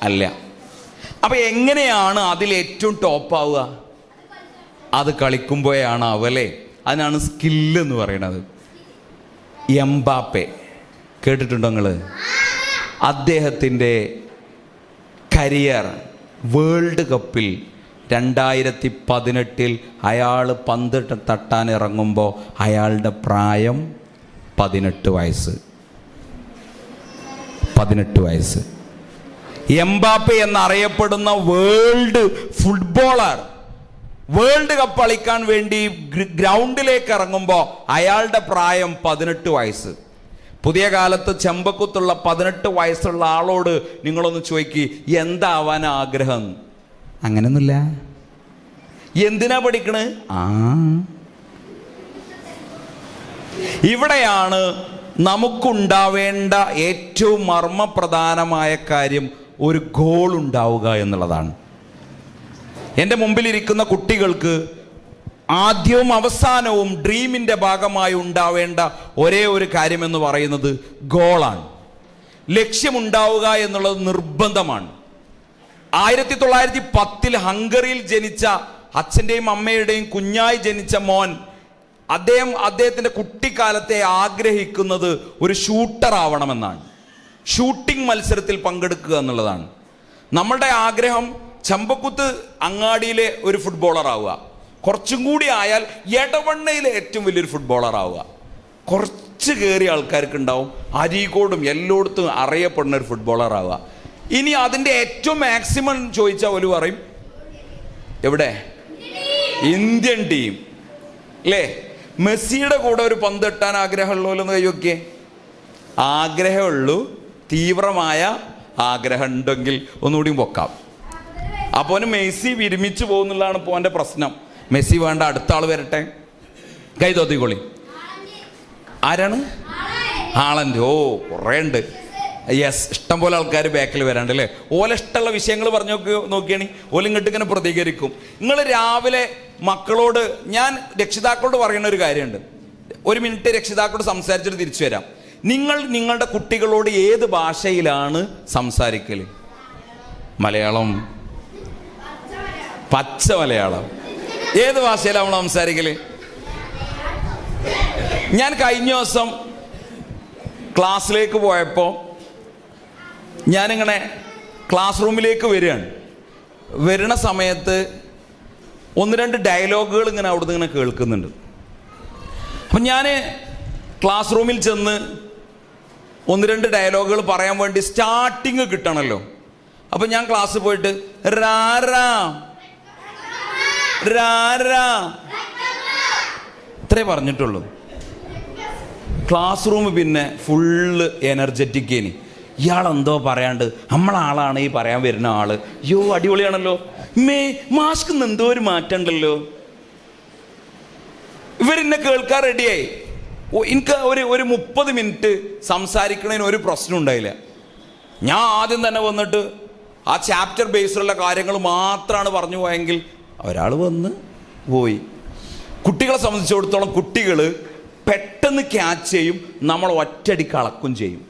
അല്ല. അപ്പം എങ്ങനെയാണ് അതിൽ ഏറ്റവും ടോപ്പാവുക? അത് കളിക്കുമ്പോഴാണ് അവലെ. അതിനാണ് സ്കില്ലെന്ന് പറയുന്നത്. എംബാപ്പെ കേട്ടിട്ടുണ്ടോ നിങ്ങൾ? അദ്ദേഹത്തിൻ്റെ കരിയർ വേൾഡ് കപ്പിൽ 2018 അയാൾ പന്ത് തട്ടാൻ ഇറങ്ങുമ്പോൾ അയാളുടെ പ്രായം 18 വയസ്സ്. 18 വയസ്സ്. എംബാപ്പെ എന്നറിയപ്പെടുന്ന വേൾഡ് ഫുട്ബോളർ വേൾഡ് കപ്പ് കളിക്കാൻ വേണ്ടി ഗ്രൗണ്ടിലേക്ക് ഇറങ്ങുമ്പോൾ അയാളുടെ പ്രായം 18 വയസ്സ്. പുതിയ കാലത്ത് ചെമ്പക്കുത്തുള്ള 18 വയസ്സുള്ള ആളോട് നിങ്ങളൊന്ന് ചോദിക്കുക, എന്താവാൻ ആഗ്രഹം? അങ്ങനെയൊന്നുമില്ല. എന്തിനാ പഠിക്കണേ? ഇവിടെയാണ് നമുക്കുണ്ടാവേണ്ട ഏറ്റവും മർമ്മപ്രധാനമായ കാര്യം, ഒരു ഗോൾ ഉണ്ടാവുക എന്നുള്ളതാണ്. എൻ്റെ മുമ്പിലിരിക്കുന്ന കുട്ടികൾക്ക് ആദ്യവും അവസാനവും ഡ്രീമിൻ്റെ ഭാഗമായി ഉണ്ടാവേണ്ട ഒരേ ഒരു കാര്യമെന്ന് പറയുന്നത് ഗോളാണ്. ലക്ഷ്യമുണ്ടാവുക എന്നുള്ളത് നിർബന്ധമാണ്. 1910 ഹംഗറിയിൽ ജനിച്ച അച്ഛൻ്റെയും അമ്മയുടെയും കുഞ്ഞായി ജനിച്ച മോൻ, അദ്ദേഹത്തിൻ്റെ കുട്ടിക്കാലത്തെ ആഗ്രഹിക്കുന്നത് ഒരു ഷൂട്ടർ ആവണമെന്നാണ്. ഷൂട്ടിംഗ് മത്സരത്തിൽ പങ്കെടുക്കുക എന്നുള്ളതാണ്. നമ്മളുടെ ആഗ്രഹം ചമ്പക്കുത്ത് അങ്ങാടിയിലെ ഒരു ഫുട്ബോളർ ആവുക, കുറച്ചും കൂടി ആയാൽ എടവണ്ണയിലെ ഏറ്റവും വലിയൊരു ഫുട്ബോളർ ആവുക. കുറച്ച് കയറിയ ആൾക്കാർക്ക് ഉണ്ടാവും അരീക്കോടും എല്ലായിടത്തും അറിയപ്പെടുന്ന ഒരു ഫുട്ബോളർ ആവുക. ഇനി അതിൻ്റെ ഏറ്റവും മാക്സിമം ചോദിച്ചാൽ ഒരു പറയും എവിടെ? ഇന്ത്യൻ ടീം അല്ലേ? മെസ്സിയുടെ കൂടെ ഒരു പന്ത് ഇട്ടാൻ ആഗ്രഹമുള്ളൂന്ന് കൈവയ്ക്കേ. ആഗ്രഹമുള്ളൂ, തീവ്രമായ ആഗ്രഹം ഉണ്ടെങ്കിൽ ഒന്നുകൂടിയും പൊക്കാം. അപ്പോൾ മെസ്സി വിരമിച്ചു പോകുന്നുള്ളതാണ് ഇപ്പോൾ എൻ്റെ പ്രശ്നം. മെസ്സി വേണ്ട, അടുത്ത ആൾ വരട്ടെ. കൈ തോത്തിക്കോളി. ആരാണ്? ഹാളൻഡ്. കുറേ ഉണ്ട്. യെസ്, ഇഷ്ടംപോലെ ആൾക്കാർ ബാക്കിൽ വരാണ്ട് അല്ലേ? ഓല ഇഷ്ടമുള്ള വിഷയങ്ങൾ പറഞ്ഞു നോക്കിയാണ് ഓല ഇങ്ങോട്ട് ഇങ്ങനെ പ്രതികരിക്കും. നിങ്ങൾ രാവിലെ മക്കളോട്, ഞാൻ രക്ഷിതാക്കളോട് പറയുന്ന ഒരു കാര്യമുണ്ട്. 1 മിനിറ്റ് രക്ഷിതാക്കളോട് സംസാരിച്ചിട്ട് തിരിച്ചു വരാം. നിങ്ങൾ നിങ്ങളുടെ കുട്ടികളോട് ഏത് ഭാഷയിലാണ് സംസാരിക്കൽ? മലയാളം, പച്ച മലയാളം. ഏത് ഭാഷയിലാണ് നമ്മൾ സംസാരിക്കൽ? ഞാൻ കഴിഞ്ഞ ദിവസം ക്ലാസ്സിലേക്ക് പോയപ്പോൾ ഞാനിങ്ങനെ ക്ലാസ് റൂമിലേക്ക് വരുന്ന സമയത്ത് 1-2 ഡയലോഗുകൾ ഇങ്ങനെ അവിടുന്ന് ഇങ്ങനെ കേൾക്കുന്നുണ്ട്. അപ്പം ഞാൻ ക്ലാസ് റൂമിൽ ചെന്ന് 1-2 ഡയലോഗുകൾ പറയാൻ വേണ്ടി സ്റ്റാർട്ടിങ് കിട്ടണമല്ലോ. അപ്പം ഞാൻ ക്ലാസ്സിൽ പോയിട്ട് റാറാ റാറാ ഇത്രേ പറഞ്ഞിട്ടുള്ളൂ. ക്ലാസ് റൂം പിന്നെ ഫുള്ള് എനർജറ്റിക് ഇനി. ഇയാളെന്തോ പറയാണ്ട് നമ്മളാളാണ് ഈ പറയാൻ വരുന്ന ആള്. അയ്യോ അടിപൊളിയാണല്ലോ, മാസ്ക് എന്തോ ഒരു മാറ്റം ഉണ്ടല്ലോ. ഇവരെന്നെ കേൾക്കാൻ റെഡിയായി. എനിക്ക് ഒരു 30 മിനിറ്റ് സംസാരിക്കണതിന് ഒരു പ്രശ്നം ഉണ്ടായില്ല. ഞാൻ ആദ്യം തന്നെ വന്നിട്ട് ആ ചാപ്റ്റർ ബേസിലുള്ള കാര്യങ്ങൾ മാത്രമാണ് പറഞ്ഞു പോയെങ്കിൽ ഒരാൾ വന്ന് പോയി. കുട്ടികളെ സംബന്ധിച്ചിടത്തോളം കുട്ടികൾ പെട്ടെന്ന് ക്യാച്ച് ചെയ്യും, നമ്മൾ ഒറ്റയടിക്ക് അളക്കും ചെയ്യും.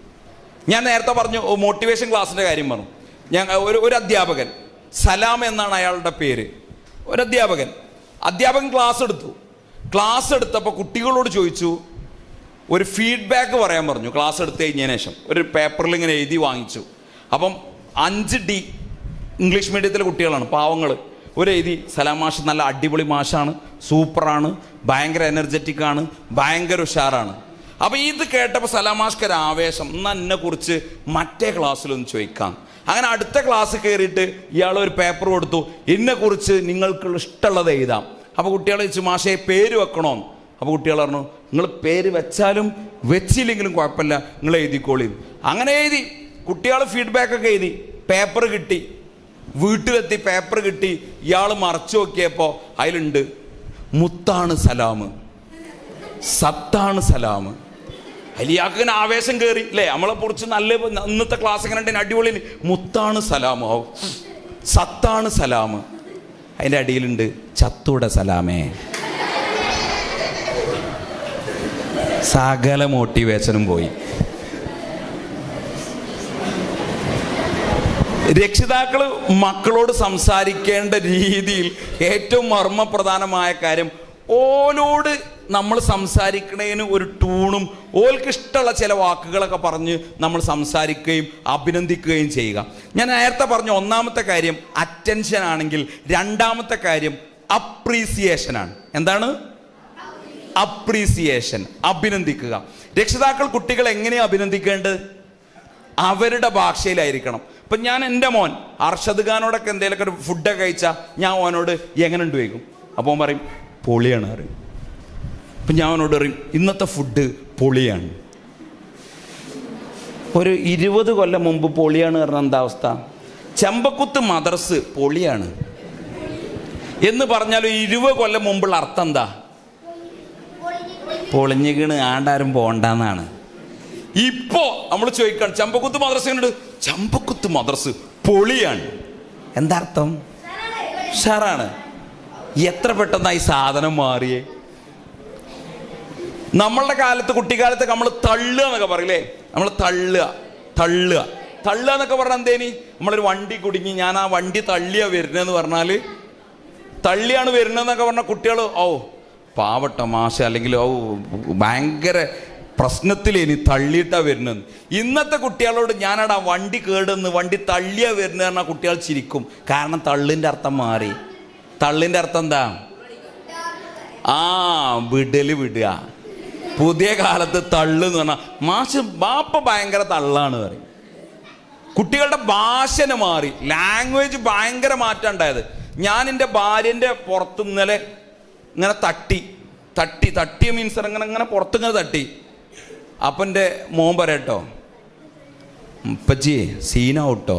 ഞാൻ നേരത്തെ പറഞ്ഞു മോട്ടിവേഷൻ ക്ലാസ്സിൻ്റെ കാര്യം പറഞ്ഞു. ഞാൻ ഒരു അധ്യാപകൻ, സലാം എന്നാണ് അയാളുടെ പേര്, ഒരു അധ്യാപകൻ ക്ലാസ് എടുത്തപ്പോൾ കുട്ടികളോട് ചോദിച്ചു, ഒരു ഫീഡ്ബാക്ക് പറയാൻ പറഞ്ഞു. ക്ലാസ് എടുത്ത് കഴിഞ്ഞതിന് ശേഷം ഒരു പേപ്പറിൽ ഇങ്ങനെ എഴുതി വാങ്ങിച്ചു. അപ്പം 5D ഇംഗ്ലീഷ് മീഡിയത്തിലെ കുട്ടികളാണ്, പാവങ്ങൾ. ഒരു എഴുതി, സലാം മാഷ് നല്ല അടിപൊളി മാഷാണ്, സൂപ്പറാണ്, ഭയങ്കര എനർജറ്റിക് ആണ്, ഭയങ്കര ഉഷാറാണ്. അപ്പം ഇത് കേട്ടപ്പോൾ സലാം മാഷ്ക്ക് ഒരു ആവേശം, എന്നാൽ എന്നെക്കുറിച്ച് മറ്റേ ക്ലാസ്സിലൊന്ന് ചോദിക്കാം. അങ്ങനെ അടുത്ത ക്ലാസ് കയറിയിട്ട് ഇയാൾ ഒരു പേപ്പർ കൊടുത്തു, എന്നെക്കുറിച്ച് നിങ്ങൾക്ക് ഇഷ്ടമുള്ളത് എഴുതാം. അപ്പോൾ കുട്ടികൾ ചോദിച്ചു, മാഷേ പേര് വെക്കണോ? അപ്പോൾ കുട്ടികൾ പറഞ്ഞു, നിങ്ങൾ പേര് വെച്ചാലും വെച്ചില്ലെങ്കിലും കുഴപ്പമില്ല, നിങ്ങൾ എഴുതിക്കോളി. അങ്ങനെ എഴുതി. കുട്ടികൾ ഫീഡ്ബാക്കൊക്കെ എഴുതി. പേപ്പർ കിട്ടി, വീട്ടിലെത്തി പേപ്പർ കിട്ടി. ഇയാൾ മറച്ചു നോക്കിയപ്പോൾ അതിലുണ്ട്, മുത്താണ് സലാം, സത്താണ് സലാം. അലിയാക്കിന് ആവേശം കയറി അല്ലേ, നമ്മളെ കുറിച്ച് നല്ല ഇന്നത്തെ ക്ലാസ് എങ്ങനെ ഉണ്ട്, അടിപൊളി, മുത്താണ് സലാം, സത്താണ് സലാം. അതിൻ്റെ അടിയിലുണ്ട്, ചത്തൂടെ സലാമേ. സകല മോട്ടിവേഷനും പോയി. രക്ഷിതാക്കൾ മക്കളോട് സംസാരിക്കേണ്ട രീതിയിൽ ഏറ്റവും മർമ്മപ്രധാനമായ കാര്യം, ഓലോട് നമ്മൾ സംസാരിക്കണതിന് ഒരു ടൂണും ഓൽക്ക് ഇഷ്ടമുള്ള ചില വാക്കുകളൊക്കെ പറഞ്ഞ് നമ്മൾ സംസാരിക്കുകയും അഭിനന്ദിക്കുകയും ചെയ്യുക. ഞാൻ നേരത്തെ പറഞ്ഞ ഒന്നാമത്തെ കാര്യം അറ്റൻഷൻ ആണെങ്കിൽ, രണ്ടാമത്തെ കാര്യം അപ്രീസിയേഷനാണ്. എന്താണ് അപ്രീസിയേഷൻ? അഭിനന്ദിക്കുക. രക്ഷിതാക്കൾ കുട്ടികളെ എങ്ങനെയാണ് അഭിനന്ദിക്കേണ്ടത്? അവരുടെ ഭാഷയിലായിരിക്കണം. ഇപ്പം ഞാൻ എൻ്റെ മോൻ അർഷദ് ഖാനോടൊക്കെ എന്തെങ്കിലുമൊക്കെ ഒരു ഫുഡൊക്കെ കഴിച്ചാൽ ഞാൻ ഓനോട് എങ്ങനെ ഉണ്ട് ചോദിക്കും. അപ്പോൾ അവൻ പറയും പൊളിയാണ് പറയും. അപ്പം ഞാൻ അവനോട് പറയും ഇന്നത്തെ ഫുഡ് പൊളിയാണ്. ഒരു 20 കൊല്ലം മുമ്പ് പൊളിയാണ് പറഞ്ഞ എന്താ അവസ്ഥ? ചെമ്പക്കുത്ത് മദ്രസ് പൊളിയാണ് എന്ന് പറഞ്ഞാൽ 20 കൊല്ലം മുമ്പുള്ള അർത്ഥം എന്താ? പൊളിഞ്ഞിക്കണ്, ആണ്ടാരും പോണ്ടെന്നാണ്. ഇപ്പോ നമ്മൾ ചോദിക്കണം ചെമ്പക്കുത്ത് മദ്രസ ഉണ്ട്, ചെമ്പക്കുത്ത് മദ്രസ് പൊളിയാണ്. എന്താ അർത്ഥം? ഉഷാറാണ്. എത്ര പെട്ടെന്നായി സാധനം മാറിയേ. നമ്മളുടെ കാലത്ത്, കുട്ടിക്കാലത്ത് നമ്മൾ തള്ളുക എന്നൊക്കെ പറയില്ലേ, നമ്മൾ തള്ളുക എന്നൊക്കെ പറഞ്ഞാൽ എന്തേനി? നമ്മളൊരു വണ്ടി കുടുങ്ങി, ഞാൻ ആ വണ്ടി തള്ളിയാ വരുന്നതെന്ന് പറഞ്ഞാൽ, തള്ളിയാണ് വരുന്നതെന്നൊക്കെ പറഞ്ഞാൽ കുട്ടികൾ ഓ പാവട്ട മാഷ, അല്ലെങ്കിൽ ഓ ഭയങ്കര പ്രശ്നത്തിലേനി, തള്ളിയിട്ടാ വരുന്നത്. ഇന്നത്തെ കുട്ടികളോട് ഞാനടാ വണ്ടി കേടുന്ന്, വണ്ടി തള്ളിയാ വരുന്നത് പറഞ്ഞാൽ കുട്ടികൾ ചിരിക്കും. കാരണം തള്ളിൻ്റെ അർത്ഥം മാറി. തള്ളിൻ്റെ അർത്ഥം എന്താ? വിടുക. പുതിയ കാലത്ത് തള്ളു എന്ന് പറഞ്ഞാൽ മാഷ് ബാപ്പ ഭയങ്കര തള്ളാണ് പറയും. കുട്ടികളുടെ ഭാഷന് മാറി, ലാംഗ്വേജ് ഭയങ്കര മാറ്റം ഉണ്ടായത്. ഞാൻ എൻ്റെ ഭാര്യൻ്റെ പുറത്ത് ഇന്നലെ ഇങ്ങനെ തട്ടി മീൻസ് ഇങ്ങനെ പുറത്തിങ്ങനെ തട്ടി. അപ്പം എൻ്റെ മോൻ പറയട്ടോ, ഉപ്പച്ചി സീനാവട്ടോ.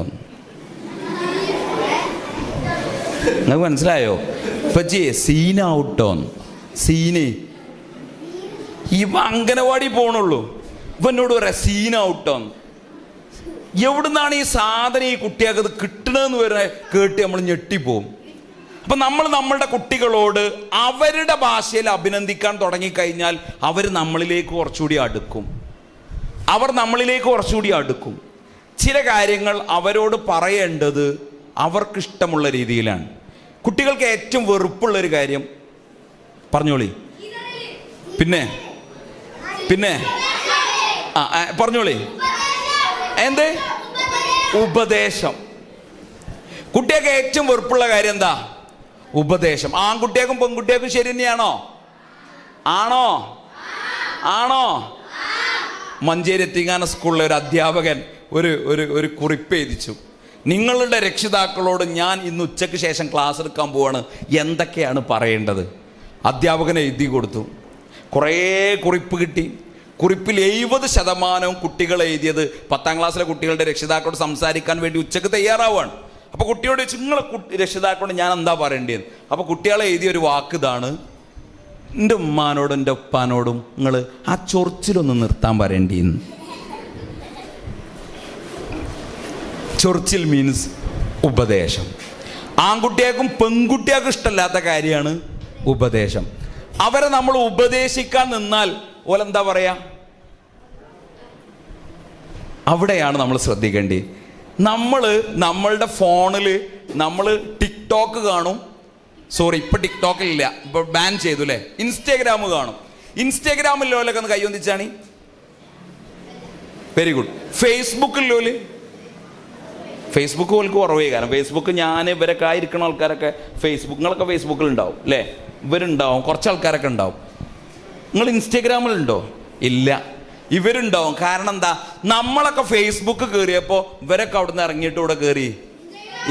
നിങ്ങൾക്ക് മനസ്സിലായോ? ഉപ്പച്ചി സീനാവട്ടോ. സീന് ഇവ അംഗനവാടി പോണുള്ളൂ, ഇവ എന്നോട് പറയാം സീനാവട്ടോ. എവിടുന്നാണ് ഈ സാധനം ഈ കുട്ടികൾക്ക് കിട്ടണമെന്ന് വരെ കേട്ട് നമ്മൾ ഞെട്ടിപ്പോവും. അപ്പം നമ്മൾ നമ്മളുടെ കുട്ടികളോട് അവരുടെ ഭാഷയിൽ അഭിനന്ദിക്കാൻ തുടങ്ങിക്കഴിഞ്ഞാൽ അവർ നമ്മളിലേക്ക് കുറച്ചുകൂടി അടുക്കും. ചില കാര്യങ്ങൾ അവരോട് പറയേണ്ടത് അവർക്കിഷ്ടമുള്ള രീതിയിലാണ്. കുട്ടികൾക്ക് ഏറ്റവും വെറുപ്പുള്ളൊരു കാര്യം പറഞ്ഞോളി. പിന്നെ പറഞ്ഞോളി. എന്ത്? ഉപദേശം. കുട്ടികൾക്ക് ഏറ്റവും വെറുപ്പുള്ള കാര്യം എന്താ? ഉപദേശം. ആൺകുട്ടികൾക്കും പെൺകുട്ടികൾക്കും ശരി തന്നെയാണോ? ആണോ? മഞ്ചേരി എത്തിങ്ങാന സ്കൂളിലെ ഒരു അധ്യാപകൻ ഒരു കുറിപ്പ് എഴുതിച്ചു. നിങ്ങളുടെ രക്ഷിതാക്കളോട് ഞാൻ ഇന്ന് ഉച്ചയ്ക്ക് ശേഷം ക്ലാസ് എടുക്കാൻ പോവാണ്, എന്തൊക്കെയാണ് പറയേണ്ടത്? അധ്യാപകൻ എഴുതി കൊടുത്തു. കുറേ കുറിപ്പ് കിട്ടി. കുറിപ്പിൽ 70% കുട്ടികൾ എഴുതിയത് 10ാം ക്ലാസ്സിലെ കുട്ടികളുടെ രക്ഷിതാക്കളോട് സംസാരിക്കാൻ വേണ്ടി ഉച്ചക്ക് തയ്യാറാവുകയാണ്. അപ്പോൾ കുട്ടിയോട് ചോദിച്ചു, നിങ്ങളെ രക്ഷിതാക്കളോട് ഞാൻ എന്താ പറയേണ്ടത്? അപ്പോൾ കുട്ടികളെ എഴുതിയ ഒരു വാക്ക് ഇതാണ്: എൻ്റെ ഉമ്മാനോടും എൻ്റെ ഉപ്പാനോടും നിങ്ങൾ ആ ചൊറിച്ചിലൊന്ന് നിർത്താൻ പറയേണ്ടിന്ന്. ചൊറിച്ചിൽ മീൻസ് ഉപദേശം. ആൺകുട്ടിയാക്കും പെൺകുട്ടിയാക്കും ഇഷ്ടമില്ലാത്ത കാര്യമാണ് ഉപദേശം. അവരെ നമ്മൾ ഉപദേശിക്കാൻ നിന്നാൽ ഓലെന്താ പറയാ? അവിടെയാണ് നമ്മൾ ശ്രദ്ധിക്കേണ്ടത്. നമ്മളുടെ ഫോണിൽ നമ്മൾ ടിക്ടോക്ക് കാണും. സോറി, ഇപ്പൊ ടിക്ടോക്കിലില്ല, ഇപ്പൊ ബാൻ ചെയ്തു അല്ലേ. ഇൻസ്റ്റാഗ്രാം കാണും. ഇൻസ്റ്റാഗ്രാമിലോലൊക്കെ ഒന്ന് കൈയൊന്നിച്ചാണ്. Very good. ഫേസ്ബുക്കിലോല് ഫേസ്ബുക്ക് പോലും കുറവേ. കാരണം ഫേസ്ബുക്ക് ഞാൻ ഇവരൊക്കെ ആയിരിക്കുന്ന ആൾക്കാരൊക്കെ നിങ്ങളൊക്കെ ഫേസ്ബുക്കിൽ ഉണ്ടാവും അല്ലേ? ഇവരുണ്ടാവും, കുറച്ച് ആൾക്കാരൊക്കെ ഉണ്ടാവും. നിങ്ങൾ ഇൻസ്റ്റാഗ്രാമിലുണ്ടോ? ഇല്ല. ഇവരുണ്ടാവും. കാരണം എന്താ? നമ്മളൊക്കെ ഫേസ്ബുക്ക് കയറിയപ്പോൾ ഇവരൊക്കെ അവിടെ നിന്ന് ഇറങ്ങിയിട്ട് ഇവിടെ കയറി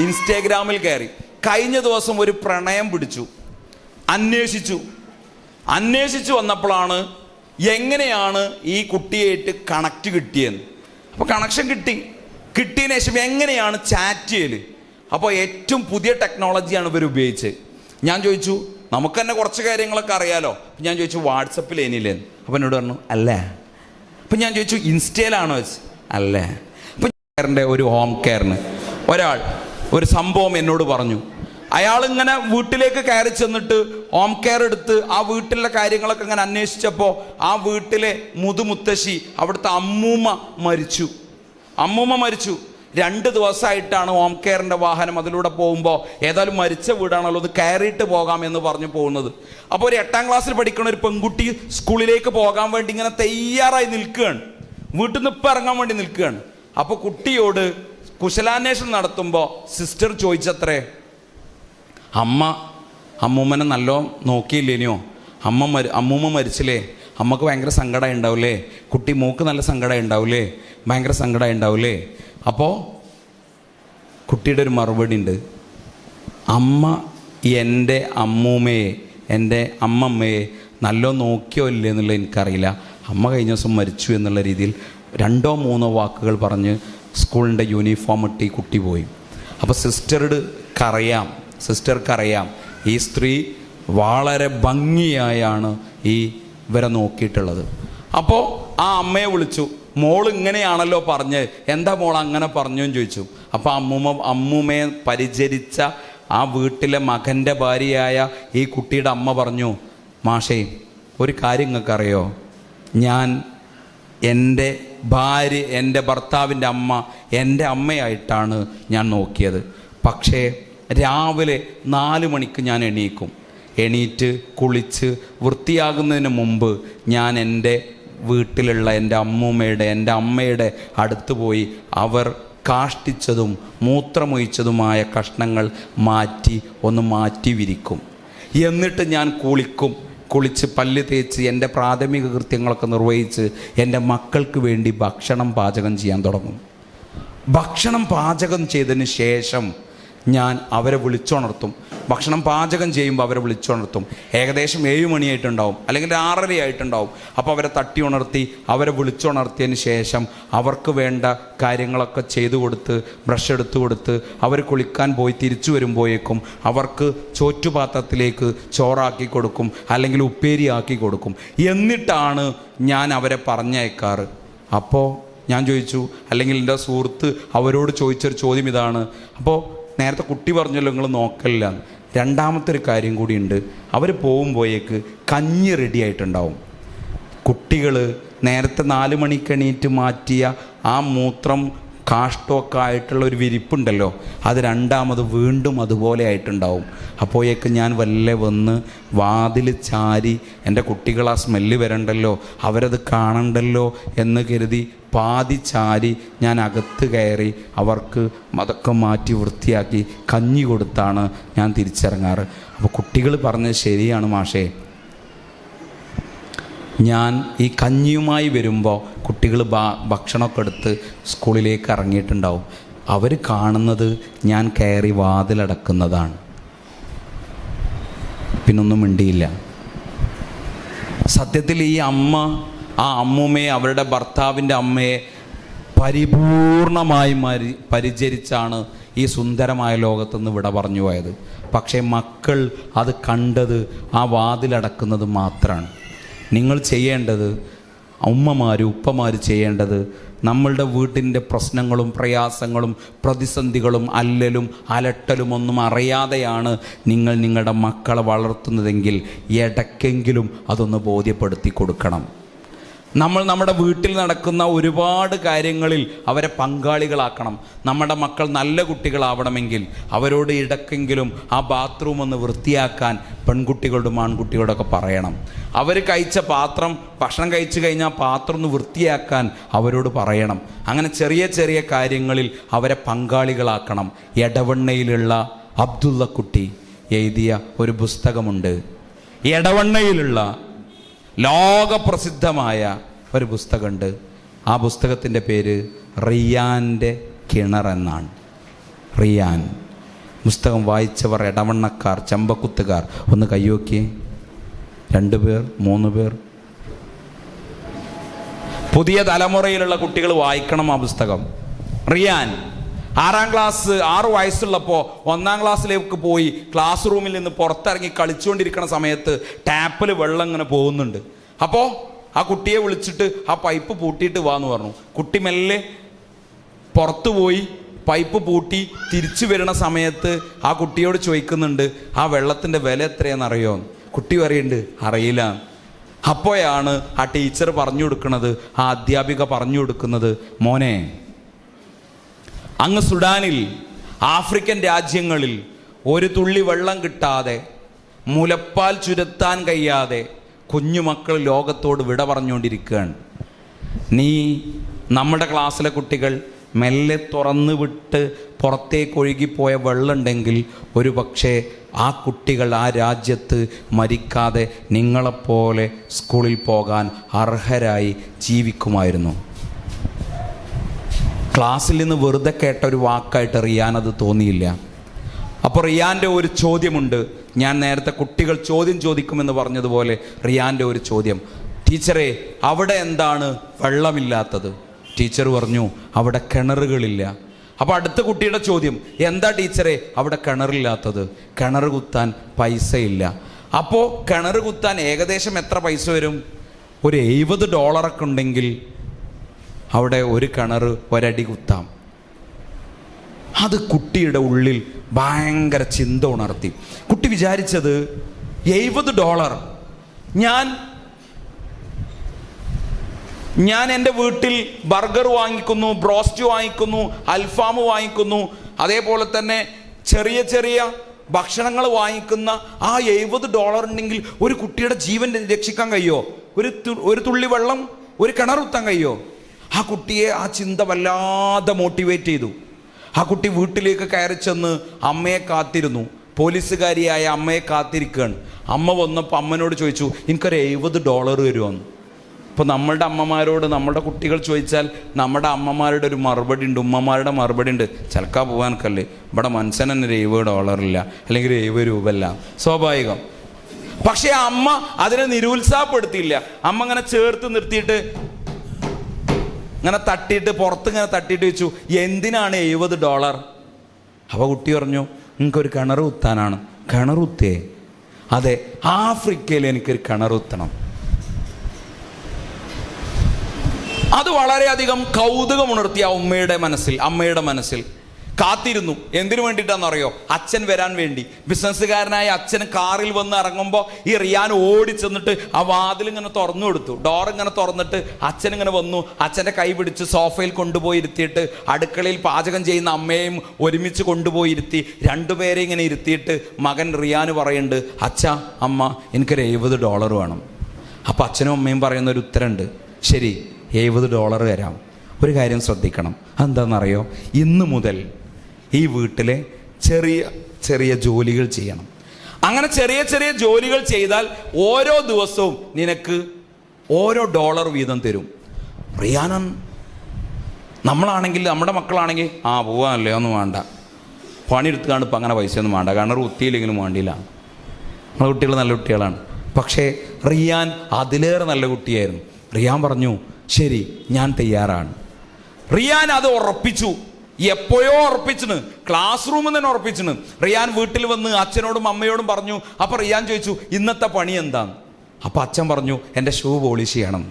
ഇൻസ്റ്റാഗ്രാമിൽ കയറി. കഴിഞ്ഞ ദിവസം ഒരു പ്രണയം പിടിച്ചു, അന്വേഷിച്ചു വന്നപ്പോഴാണ് എങ്ങനെയാണ് ഈ കുട്ടിയായിട്ട് കണക്റ്റ് കിട്ടിയെന്ന്. അപ്പോൾ കണക്ഷൻ കിട്ടിയതിന് ശേഷം എങ്ങനെയാണ് ചാറ്റ് ചെയ്യൽ. അപ്പോൾ ഏറ്റവും പുതിയ ടെക്നോളജിയാണ് ഇവർ ഉപയോഗിച്ചത്. ഞാൻ ചോദിച്ചു, നമുക്ക് തന്നെ കുറച്ച് കാര്യങ്ങളൊക്കെ അറിയാലോ. ഞാൻ ചോദിച്ചു, വാട്സപ്പിൽ എനിയില്ലേന്ന്. അപ്പം എന്നോട് പറഞ്ഞു അല്ലേ. അപ്പം ഞാൻ ചോദിച്ചു, ഇൻസ്റ്റയിലാണോ വെച്ച്? അല്ലേ. അപ്പം കെയറിൻ്റെ ഒരു ഹോം കെയറിന് ഒരു സംഭവം എന്നോട് പറഞ്ഞു. അയാളിങ്ങനെ വീട്ടിലേക്ക് കയറി ചെന്നിട്ട് ഹോം കെയർ എടുത്ത് ആ വീട്ടിലെ കാര്യങ്ങളൊക്കെ ഇങ്ങനെ അന്വേഷിച്ചപ്പോൾ ആ വീട്ടിലെ മുതുമുത്തശ്ശി, അവിടുത്തെ അമ്മൂമ്മ മരിച്ചു. 2 ദിവസമായിട്ടാണ് ഹോം കെയറിൻ്റെ വാഹനം അതിലൂടെ പോകുമ്പോൾ, ഏതായാലും മരിച്ച വീടാണല്ലോ, അത് കയറിയിട്ട് പോകാം എന്ന് പറഞ്ഞു പോകുന്നത്. അപ്പോൾ ഒരു 8ാം ക്ലാസ്സിൽ പഠിക്കുന്ന ഒരു പെൺകുട്ടി സ്കൂളിലേക്ക് പോകാൻ വേണ്ടി ഇങ്ങനെ തയ്യാറായി നിൽക്കുകയാണ്. വീട്ടിൽ നിന്ന് ഇപ്പം ഇറങ്ങാൻ വേണ്ടി നിൽക്കുകയാണ്. അപ്പോൾ കുട്ടിയോട് കുശലാന്വേഷണം നടത്തുമ്പോൾ സിസ്റ്റർ ചോദിച്ചത്രേ, അമ്മൂമ്മനെ നല്ലോ നോക്കിയില്ലേനോ? അമ്മൂമ്മ മരിച്ചില്ലേ? അമ്മക്ക് ഭയങ്കര സങ്കടം ഉണ്ടാവില്ലേ? കുട്ടി മൂക്ക് നല്ല സങ്കടം ഉണ്ടാവില്ലേ? ഭയങ്കര സങ്കടം ഉണ്ടാവില്ലേ? അപ്പോൾ കുട്ടിയുടെ ഒരു മറുപടി ഉണ്ട്, അമ്മ എൻ്റെ അമ്മൂമ്മയെ, എൻ്റെ അമ്മമ്മയെ നല്ല നോക്കിയോ ഇല്ലേ എന്നുള്ളത് എനിക്കറിയില്ല. അമ്മ കഴിഞ്ഞ ദിവസം മരിച്ചു എന്നുള്ള രീതിയിൽ 2-3 വാക്കുകൾ പറഞ്ഞ് സ്കൂളിൻ്റെ യൂണിഫോം ഇട്ട് ഈ കുട്ടി പോയി. അപ്പോൾ സിസ്റ്റർക്കറിയാം ഈ സ്ത്രീ വളരെ ഭംഗിയായാണ് ഇവരെ നോക്കിയിട്ടുള്ളത്. അപ്പോൾ ആ അമ്മയെ വിളിച്ചു, മോൾ ഇങ്ങനെയാണല്ലോ പറഞ്ഞ്, എന്താ മോൾ അങ്ങനെ പറഞ്ഞു എന്ന് ചോദിച്ചു. അപ്പോൾ അമ്മൂമ്മയെ പരിചരിച്ച ആ വീട്ടിലെ മകൻ്റെ ഭാര്യയായ ഈ കുട്ടിയുടെ അമ്മ പറഞ്ഞു, മാഷേ ഒരു കാര്യം നിങ്ങൾക്കറിയോ, ഞാൻ എൻ്റെ ഭർത്താവിൻ്റെ അമ്മ എൻ്റെ അമ്മയായിട്ടാണ് ഞാൻ നോക്കിയത്. പക്ഷേ രാവിലെ 4 മണിക്ക് ഞാൻ എണീറ്റ് കുളിച്ച് വൃത്തിയാകുന്നതിന് മുമ്പ് ഞാൻ എൻ്റെ വീട്ടിലുള്ള എൻ്റെ അമ്മയുടെ അടുത്ത് പോയി അവർ കാഷ്ടിച്ചതും മൂത്രമൊഴിച്ചതുമായ കഷ്ണങ്ങൾ മാറ്റി വിരിക്കും. എന്നിട്ട് ഞാൻ കുളിച്ച് പല്ല് തേച്ച് എൻ്റെ പ്രാഥമിക കൃത്യങ്ങളൊക്കെ നിർവഹിച്ച് എൻ്റെ മക്കൾക്ക് വേണ്ടി ഭക്ഷണം പാചകം ചെയ്യാൻ തുടങ്ങും. ഭക്ഷണം പാചകം ചെയ്തതിന് ശേഷം ഞാൻ അവരെ വിളിച്ചുണർത്തും. ഭക്ഷണം പാചകം ചെയ്യുമ്പോൾ അവരെ വിളിച്ചുണർത്തും. ഏകദേശം 7 മണിയായിട്ടുണ്ടാവും, അല്ലെങ്കിൽ 6:30 ആയിട്ടുണ്ടാവും. അപ്പോൾ അവരെ തട്ടി ഉണർത്തി അവരെ വിളിച്ചുണർത്തിയതിന് ശേഷം അവർക്ക് വേണ്ട കാര്യങ്ങളൊക്കെ ചെയ്തു കൊടുത്ത് ബ്രഷ് എടുത്തു കൊടുത്ത് അവർ കുളിക്കാൻ പോയി തിരിച്ചു വരുമ്പോഴേക്കും അവർക്ക് ചോറ്റുപാത്രത്തിലേക്ക് ചോറാക്കി കൊടുക്കും, അല്ലെങ്കിൽ ഉപ്പേരിയാക്കി കൊടുക്കും. എന്നിട്ടാണ് ഞാൻ അവരെ പറഞ്ഞയക്കാറ്. അപ്പോൾ ഞാൻ ചോദിച്ചു, അല്ലെങ്കിൽ എൻ്റെ സുഹൃത്ത് അവരോട് ചോദിച്ചൊരു ചോദ്യം ഇതാണ്. അപ്പോൾ നേരത്തെ കുട്ടി പറഞ്ഞല്ലോ നിങ്ങൾ നോക്കലില്ല. രണ്ടാമത്തെ ഒരു കാര്യം കൂടിയുണ്ട്. അവർ പോകുമ്പോഴേക്ക് കഞ്ഞി റെഡി ആയിട്ടുണ്ടാവും. കുട്ടികൾ നേരത്തെ 4 മണിക്ക് എണീറ്റ് മാറ്റിയ ആ മൂത്രം കാഷ്ടമൊക്കെ ആയിട്ടുള്ള ഒരു വിരിപ്പുണ്ടല്ലോ, അത് രണ്ടാമത് വീണ്ടും അതുപോലെ ആയിട്ടുണ്ടാവും. അപ്പോഴേക്ക് ഞാൻ വന്ന് വാതിൽ ചാരി എൻ്റെ കുട്ടികൾ ആ സ്മെല്ല് വരണ്ടല്ലോ, അവരത് കാണണ്ടല്ലോ എന്ന് കരുതി പാതി ചാരി ഞാൻ അകത്ത് കയറി അവർക്ക് അതൊക്കെ മാറ്റി വൃത്തിയാക്കി കഞ്ഞി കൊടുത്താണ് ഞാൻ തിരിച്ചിറങ്ങാറ്. അപ്പോൾ കുട്ടികൾ പറഞ്ഞത് ശരിയാണ് മാഷേ. ഞാൻ ഈ കഞ്ഞിയുമായി വരുമ്പോൾ കുട്ടികൾ ഭക്ഷണമൊക്കെ എടുത്ത് സ്കൂളിലേക്ക് ഇറങ്ങിയിട്ടുണ്ടാവും. അവർ കാണുന്നത് ഞാൻ കയറി വാതിലടക്കുന്നതാണ്. പിന്നൊന്നും മിണ്ടിയില്ല. സത്യത്തിൽ ഈ അമ്മ ആ അമ്മൂമ്മയെ, അവരുടെ ഭർത്താവിൻ്റെ അമ്മയെ പരിപൂർണമായി പരിചരിച്ചാണ് ഈ സുന്ദരമായ ലോകത്തുനിന്ന് വിട പറഞ്ഞു പോയത്. പക്ഷേ മക്കൾ അത് കണ്ടത് ആ വാതിലടക്കുന്നത് മാത്രമാണ്. നിങ്ങൾ ചെയ്യേണ്ടത്, ഉമ്മമാർ ഉപ്പമാർ ചെയ്യേണ്ടത്, നമ്മളുടെ വീട്ടിൻ്റെ പ്രശ്നങ്ങളും പ്രയാസങ്ങളും പ്രതിസന്ധികളും അല്ലലും അലട്ടലും ഒന്നും അറിയാതെയാണ് നിങ്ങൾ നിങ്ങളുടെ മക്കളെ വളർത്തുന്നതെങ്കിൽ ഇടയ്ക്കെങ്കിലും അതൊന്ന് ബോധ്യപ്പെടുത്തി കൊടുക്കണം. നമ്മുടെ വീട്ടിൽ നടക്കുന്ന ഒരുപാട് കാര്യങ്ങളിൽ അവരെ പങ്കാളികളാക്കണം. നമ്മുടെ മക്കൾ നല്ല കുട്ടികളാവണമെങ്കിൽ അവരോട് ഇടയ്ക്കെങ്കിലും ആ ബാത്റൂം ഒന്ന് വൃത്തിയാക്കാൻ പെൺകുട്ടികളോടും ആൺകുട്ടികളോടൊക്കെ പറയണം. അവർ കഴിച്ച പാത്രം, ഭക്ഷണം കഴിച്ചു കഴിഞ്ഞാൽ പാത്രം ഒന്ന് വൃത്തിയാക്കാൻ അവരോട് പറയണം. അങ്ങനെ ചെറിയ ചെറിയ കാര്യങ്ങളിൽ അവരെ പങ്കാളികളാക്കണം. എടവണ്ണയിലുള്ള അബ്ദുള്ള കുട്ടി എഴുതിയ ഒരു പുസ്തകമുണ്ട്. എടവണ്ണയിലുള്ള ലോകപ്രസിദ്ധമായ ഒരു പുസ്തകമുണ്ട്. ആ പുസ്തകത്തിൻ്റെ പേര് റിയാൻ്റെ കിണർ എന്നാണ്. റിയാൻ പുസ്തകം വായിച്ചവർ, എടവണ്ണക്കാർ, ചമ്പക്കുത്തുകാർ ഒന്ന് കയ്യോക്കിയേ. 2 പേർ, 3 പേർ. പുതിയ തലമുറയിലുള്ള കുട്ടികൾ വായിക്കണം ആ പുസ്തകം. റിയാൻ 6 വയസ്സുള്ളപ്പോൾ 1-ാം ക്ലാസ്സിലേക്ക് പോയി ക്ലാസ് റൂമിൽ നിന്ന് പുറത്തിറങ്ങി കളിച്ചുകൊണ്ടിരിക്കുന്ന സമയത്ത് ടാപ്പിൽ വെള്ളം ഇങ്ങനെ പോകുന്നുണ്ട്. അപ്പോൾ ആ കുട്ടിയെ വിളിച്ചിട്ട് ആ പൈപ്പ് പൂട്ടിയിട്ട് വാന്ന് പറഞ്ഞു. കുട്ടി മെല്ലെ പുറത്തു പോയി പൈപ്പ് പൂട്ടി തിരിച്ചു വരുന്ന സമയത്ത് ആ കുട്ടിയോട് ചോദിക്കുന്നുണ്ട്, ആ വെള്ളത്തിൻ്റെ വില എത്രയാണെന്നറിയോ? കുട്ടി പറയുന്നുണ്ട്, അറിയില്ല. അപ്പോഴാണ് ആ ടീച്ചർ പറഞ്ഞു കൊടുക്കുന്നത്, ആ അധ്യാപിക പറഞ്ഞു കൊടുക്കുന്നത്, മോനെ, അങ്ങ് സുഡാനിൽ, ആഫ്രിക്കൻ രാജ്യങ്ങളിൽ ഒരു തുള്ളി വെള്ളം കിട്ടാതെ, മുലപ്പാൽ ചുരത്താൻ കഴിയാതെ കുഞ്ഞുമക്കൾ ലോകത്തോട് വിട പറഞ്ഞുകൊണ്ടിരിക്കുകയാണ്. നീ നമ്മുടെ ക്ലാസ്സിലെ കുട്ടികൾ മെല്ലെ തുറന്നു വിട്ട് പുറത്തേക്ക് ഒഴുകിപ്പോയ വെള്ളമുണ്ടെങ്കിൽ ഒരു പക്ഷേ ആ കുട്ടികൾ ആ രാജ്യത്ത് മരിക്കാതെ നിങ്ങളെപ്പോലെ സ്കൂളിൽ പോകാൻ അർഹരായി ജീവിക്കുമായിരുന്നു. ക്ലാസ്സിൽ നിന്ന് വെറുതെ കേട്ട ഒരു വാക്കായിട്ട് റിയാൻ അത് തോന്നിയില്ല. അപ്പോൾ റിയാൻ്റെ ഒരു ചോദ്യമുണ്ട്. ഞാൻ നേരത്തെ കുട്ടികൾ ചോദ്യം ചോദിക്കുമെന്ന് പറഞ്ഞതുപോലെ റിയാൻ്റെ ഒരു ചോദ്യം, ടീച്ചറെ അവിടെ എന്താണ് വെള്ളമില്ലാത്തത്? ടീച്ചർ പറഞ്ഞു, അവിടെ കിണറുകളില്ല. അപ്പോൾ അടുത്ത കുട്ടിയുടെ ചോദ്യം, എന്താ ടീച്ചറെ അവിടെ കിണറില്ലാത്തത്? കിണർ കുത്താൻ പൈസയില്ല. അപ്പോൾ കിണർ കുത്താൻ ഏകദേശം എത്ര പൈസ വരും? ഒരു $70 ഉണ്ടെങ്കിൽ അവിടെ ഒരു കിണർ ഒരടി കുത്താം. അത് കുട്ടിയുടെ ഉള്ളിൽ ഭയങ്കര ചിന്ത ഉണർത്തി. കുട്ടി വിചാരിച്ചത്, $70 ഞാൻ എൻ്റെ വീട്ടിൽ ബർഗർ വാങ്ങിക്കുന്നു, ബ്രോസ്റ്റ് വാങ്ങിക്കുന്നു, അൽഫാം വാങ്ങിക്കുന്നു, അതേപോലെ തന്നെ ചെറിയ ചെറിയ ഭക്ഷണങ്ങൾ വാങ്ങിക്കുന്ന ആ $70 ഉണ്ടെങ്കിൽ ഒരു കുട്ടിയുടെ ജീവൻ രക്ഷിക്കാൻ കഴിയോ? ഒരു തുള്ളി വെള്ളം, ഒരു കിണർ കുത്താൻ കഴിയോ? ആ കുട്ടിയെ ആ ചിന്ത വല്ലാതെ മോട്ടിവേറ്റ് ചെയ്തു. ആ കുട്ടി വീട്ടിലേക്ക് കയറി ചെന്ന് അമ്മയെ കാത്തിരുന്നു. പോലീസുകാരിയായ അമ്മയെ കാത്തിരിക്കുകയാണ്. അമ്മ വന്നപ്പോൾ അമ്മനോട് ചോദിച്ചു, എനിക്കൊരു $70 വരുമോന്ന്. ഇപ്പോൾ നമ്മളുടെ അമ്മമാരോട് നമ്മളുടെ കുട്ടികൾ ചോദിച്ചാൽ നമ്മുടെ അമ്മമാരുടെ ഒരു മറുപടി ഉണ്ട്, ഉമ്മമാരുടെ മറുപടി ഉണ്ട്, ചിലക്കാ പോകാനൊക്കല്ലേ, ഇവിടെ മനുഷ്യൻ തന്നെ $70 ഇല്ല, അല്ലെങ്കിൽ $70 ഇല്ല, സ്വാഭാവികം. പക്ഷേ അമ്മ അതിനെ നിരുത്സാഹപ്പെടുത്തിയില്ല. അമ്മ ഇങ്ങനെ ചേർത്ത് നിർത്തിയിട്ട് ഇങ്ങനെ തട്ടിയിട്ട് പുറത്ത് ഇങ്ങനെ തട്ടിയിട്ട് വെച്ചു, എന്തിനാണ് $70? അപ്പോൾ കുട്ടി പറഞ്ഞു, എനിക്കൊരു കിണർ കുത്താനാണ്. കിണർ കുത്തേ? അതെ, ആഫ്രിക്കയിൽ എനിക്കൊരു കിണർ കുത്തണം. അത് വളരെയധികം കൗതുകമുണർത്തിയ അമ്മയുടെ മനസ്സിൽ കാത്തിരുന്നു. എന്തിനു വേണ്ടിയിട്ടാണെന്നറിയോ? അച്ഛൻ വരാൻ വേണ്ടി. ബിസിനസ്സുകാരനായ അച്ഛൻ കാറിൽ വന്ന് ഇറങ്ങുമ്പോൾ ഈ റിയാൻ ഓടി ചെന്നിട്ട് ആ വാതിൽ ഇങ്ങനെ തുറന്നു കൊടുത്തു. ഡോർ ഇങ്ങനെ തുറന്നിട്ട് അച്ഛൻ ഇങ്ങനെ വന്നു. അച്ഛൻ്റെ കൈ പിടിച്ച് സോഫയിൽ കൊണ്ടുപോയി ഇരുത്തിയിട്ട് അടുക്കളയിൽ പാചകം ചെയ്യുന്ന അമ്മയെയും ഒരുമിച്ച് കൊണ്ടുപോയി ഇരുത്തി. രണ്ടുപേരെ ഇങ്ങനെ ഇരുത്തിയിട്ട് മകൻ റിയാന് പറയുന്നുണ്ട്, അച്ഛാ, അമ്മ, എനിക്കൊരു $70 വേണം. അപ്പോൾ അച്ഛനും അമ്മയും പറയുന്ന ഒരു ഉത്തരമുണ്ട്, ശരി, $70 തരാം. ഒരു കാര്യം ശ്രദ്ധിക്കണം, എന്താണെന്നറിയോ? ഇന്ന് മുതൽ ഈ വീട്ടിലെ ചെറിയ ചെറിയ ജോലികൾ ചെയ്യണം. അങ്ങനെ ചെറിയ ചെറിയ ജോലികൾ ചെയ്താൽ ഓരോ ദിവസവും നിനക്ക് ഓരോ $1 വീതം തരും. റിയാൻ, നമ്മളാണെങ്കിൽ, നമ്മുടെ മക്കളാണെങ്കിൽ, പോവാനല്ലേ, ഒന്നും വേണ്ട, പണിയെടുത്തുകൊണ്ട് ഇപ്പം അങ്ങനെ പൈസയൊന്നും വേണ്ട, കിണർ കുത്തിയില്ലെങ്കിലും വേണ്ടിയില്ല. നമ്മുടെ കുട്ടികൾ നല്ല കുട്ടികളാണ്. പക്ഷേ റിയാൻ അതിലേറെ നല്ല കുട്ടിയായിരുന്നു. റിയാൻ പറഞ്ഞു ശരി ഞാൻ തയ്യാറാണ്. റിയാൻ അത് ഉറപ്പിച്ചു. എപ്പോഴോ ഉറപ്പിച്ചിന്, ക്ലാസ് റൂമിൽ തന്നെ ഉറപ്പിച്ചിന്. റിയാൻ വീട്ടിൽ വന്ന് അച്ഛനോടും അമ്മയോടും പറഞ്ഞു. അപ്പൊ റിയാൻ ചോദിച്ചു ഇന്നത്തെ പണി എന്താന്ന്. അപ്പൊ അച്ഛൻ പറഞ്ഞു എൻ്റെ ഷൂ പോളിഷ് ചെയ്യണം.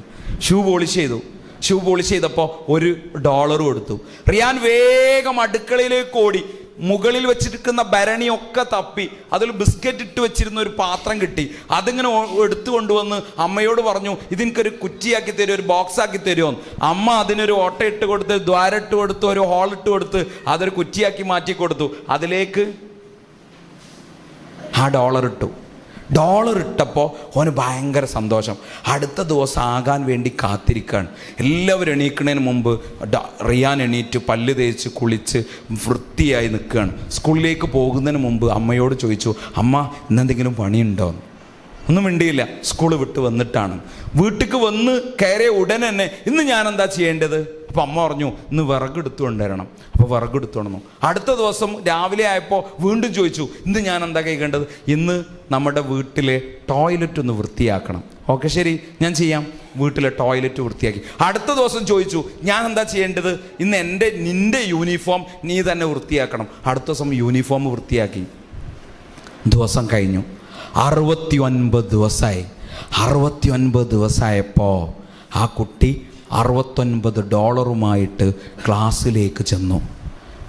ഷൂ പോളിഷ് ചെയ്തു. ഷൂ പോളിഷ് ചെയ്തപ്പോൾ $1 കൊടുത്തു. റിയാൻ വേഗം അടുക്കളയിലേക്ക് ഓടി. മുകളിൽ വെച്ചിരിക്കുന്ന ഭരണിയൊക്കെ തപ്പി അതിൽ ബിസ്ക്കറ്റ് ഇട്ട് വെച്ചിരുന്ന ഒരു പാത്രം കിട്ടി. അതിങ്ങനെ എടുത്തു കൊണ്ടുവന്ന് അമ്മയോട് പറഞ്ഞു ഇതിനൊരു കുറ്റിയാക്കി തരുമോ, ഒരു ബോക്സ് ആക്കി തരുമോ. അമ്മ അതിനൊരു ഓട്ട ഇട്ട് കൊടുത്ത്, ദ്വാരം ഇട്ട് കൊടുത്ത്, ഒരു ഹോൾ ഇട്ട് കൊടുത്ത് അതൊരു കുറ്റിയാക്കി മാറ്റി കൊടുത്തു. അതിലേക്ക് ആ $1 ഇട്ടപ്പോൾ ഓന് ഭയങ്കര സന്തോഷം. അടുത്ത ദിവസം ആകാൻ വേണ്ടി കാത്തിരിക്കുകയാണ്. എല്ലാവരും എണീക്കുന്നതിന് മുമ്പ് റിയാൻ എണീറ്റ് പല്ല് തേച്ച് കുളിച്ച് വൃത്തിയായി നിൽക്കുകയാണ്. സ്കൂളിലേക്ക് പോകുന്നതിന് മുമ്പ് അമ്മയോട് ചോദിച്ചു അമ്മ ഇന്നെന്തെങ്കിലും പണിയുണ്ടോ? ഒന്നും മിണ്ടിയില്ല. സ്കൂൾ വിട്ട് വന്നിട്ടാണ്. വീട്ടിലേക്ക് വന്ന് കയറിയ ഉടനെ തന്നെ ഇന്ന് ഞാൻ എന്താ ചെയ്യേണ്ടത്? അപ്പം അമ്മ പറഞ്ഞു ഇന്ന് വിറകെടുത്തു കൊണ്ടുവരണം. അപ്പോൾ വിറകെടുത്തു കൊണ്ടു. അടുത്ത ദിവസം രാവിലെ ആയപ്പോൾ വീണ്ടും ചോദിച്ചു ഇന്ന് ഞാൻ എന്താ കഴിക്കേണ്ടത്? ഇന്ന് നമ്മുടെ വീട്ടിലെ ടോയ്ലറ്റ് ഒന്ന് വൃത്തിയാക്കണം. ഓക്കെ ശരി ഞാൻ ചെയ്യാം. വീട്ടിലെ ടോയ്ലറ്റ് വൃത്തിയാക്കി. അടുത്ത ദിവസം ചോദിച്ചു ഞാൻ എന്താ ചെയ്യേണ്ടത്? ഇന്ന് നിൻ്റെ യൂണിഫോം നീ തന്നെ വൃത്തിയാക്കണം. അടുത്ത ദിവസം യൂണിഫോം വൃത്തിയാക്കി. ദിവസം കഴിഞ്ഞു. 69 ദിവസമായി. 69 ദിവസമായപ്പോൾ ആ കുട്ടി $69 ക്ലാസ്സിലേക്ക് ചെന്നു.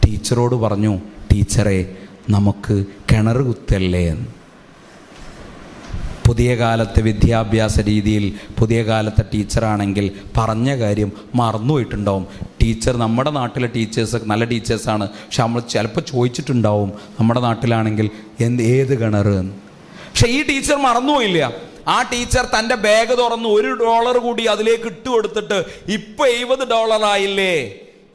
ടീച്ചറോട് പറഞ്ഞു ടീച്ചറെ നമുക്ക് കിണർ കുത്തല്ലേ എന്ന്. പുതിയ കാലത്തെ വിദ്യാഭ്യാസ രീതിയിൽ പുതിയ കാലത്തെ ടീച്ചറാണെങ്കിൽ പറഞ്ഞ കാര്യം മറന്നുപോയിട്ടുണ്ടാവും. ടീച്ചർ നമ്മുടെ നാട്ടിലെ ടീച്ചേഴ്സ് നല്ല ടീച്ചേഴ്സാണ്. പക്ഷെ നമ്മൾ ചിലപ്പോൾ ചോദിച്ചിട്ടുണ്ടാവും നമ്മുടെ നാട്ടിലാണെങ്കിൽ ഏത് കിണർ എന്ന്. പക്ഷെ ഈ ടീച്ചർ മറന്നുപോയില്ല. ആ ടീച്ചർ തൻ്റെ ബാഗ് തുറന്ന് $1 കൂടി അതിലേക്ക് ഇട്ട് കൊടുത്തിട്ട് ഇപ്പൊ $70 ആയില്ലേ,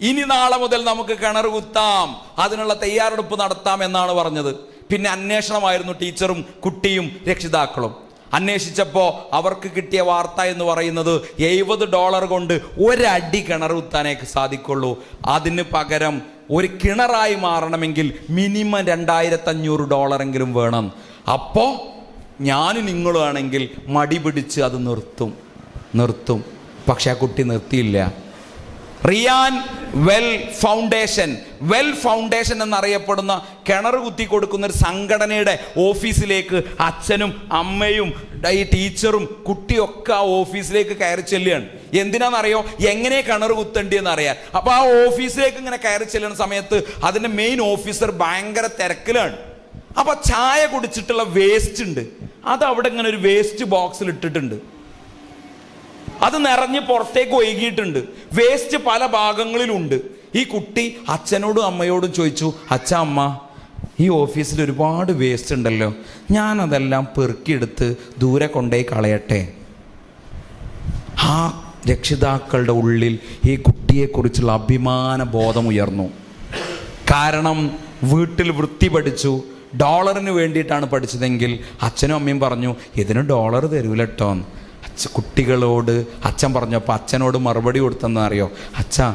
ഇനി നാളെ മുതൽ നമുക്ക് കിണർ കുത്താം, അതിനുള്ള തയ്യാറെടുപ്പ് നടത്താം എന്നാണ് പറഞ്ഞത്. പിന്നെ അന്വേഷണമായിരുന്നു ടീച്ചറും കുട്ടിയും രക്ഷിതാക്കളും. അന്വേഷിച്ചപ്പോൾ അവർക്ക് കിട്ടിയ വാർത്ത എന്ന് പറയുന്നത് $70 കൊണ്ട് ഒരടി കിണർ കുത്താനേക്ക് സാധിക്കുള്ളൂ. അതിന് പകരം ഒരു കിണറായി മാറണമെങ്കിൽ മിനിമം $2500 എങ്കിലും വേണം. അപ്പോൾ ഞാനും നിങ്ങളുമാണെങ്കിൽ മടി പിടിച്ച് അത് നിർത്തും. പക്ഷെ ആ കുട്ടി നിർത്തിയില്ല. റിയാൻ വെൽ ഫൗണ്ടേഷൻ എന്നറിയപ്പെടുന്ന കിണർ കുത്തി കൊടുക്കുന്ന ഒരു സംഘടനയുടെ ഓഫീസിലേക്ക് അച്ഛനും അമ്മയും ഈ ടീച്ചറും കുട്ടിയൊക്കെ ആ ഓഫീസിലേക്ക് കയറി ചെല്ലുകയാണ്. എന്തിനാണെന്നറിയോ? എങ്ങനെ കിണർ കുത്തേണ്ടിയെന്ന് അറിയാൻ. അപ്പോൾ ആ ഓഫീസിലേക്ക് ഇങ്ങനെ കയറി ചെല്ലുന്ന സമയത്ത് അതിൻ്റെ മെയിൻ ഓഫീസർ ഭയങ്കര തിരക്കിലാണ്. അപ്പോൾ ചായ കുടിച്ചിട്ടുള്ള വേസ്റ്റ് ഉണ്ട്, അത് അവിടെ ഇങ്ങനെ ഒരു വേസ്റ്റ് ബോക്സിൽ ഇട്ടിട്ടുണ്ട്. അത് നിറഞ്ഞ് പുറത്തേക്ക് ഒഴുകിയിട്ടുണ്ട്. വേസ്റ്റ് പല ഭാഗങ്ങളിലുണ്ട്. ഈ കുട്ടി അച്ഛനോടും അമ്മയോടും ചോദിച്ചു അച്ഛാ അമ്മ ഈ ഓഫീസിൽ ഒരുപാട് വേസ്റ്റ് ഉണ്ടല്ലോ, ഞാനതെല്ലാം പെറുക്കിയെടുത്ത് ദൂരെ കൊണ്ടുപോയി കളയട്ടെ. ആ രക്ഷിതാക്കളുടെ ഉള്ളിൽ ഈ കുട്ടിയെക്കുറിച്ചുള്ള അഭിമാന ബോധം ഉയർന്നു. കാരണം വീട്ടിൽ വൃത്തി പഠിച്ചു, $1 വേണ്ടിയിട്ടാണ് പഠിച്ചതെങ്കിൽ അച്ഛനും അമ്മയും പറഞ്ഞു ഇതിന് $1 തരൂല കേട്ടോ. കുട്ടികളോട് അച്ഛൻ പറഞ്ഞപ്പോൾ അച്ഛനോട് മറുപടി കൊടുത്തെന്നറിയോ? അച്ഛാ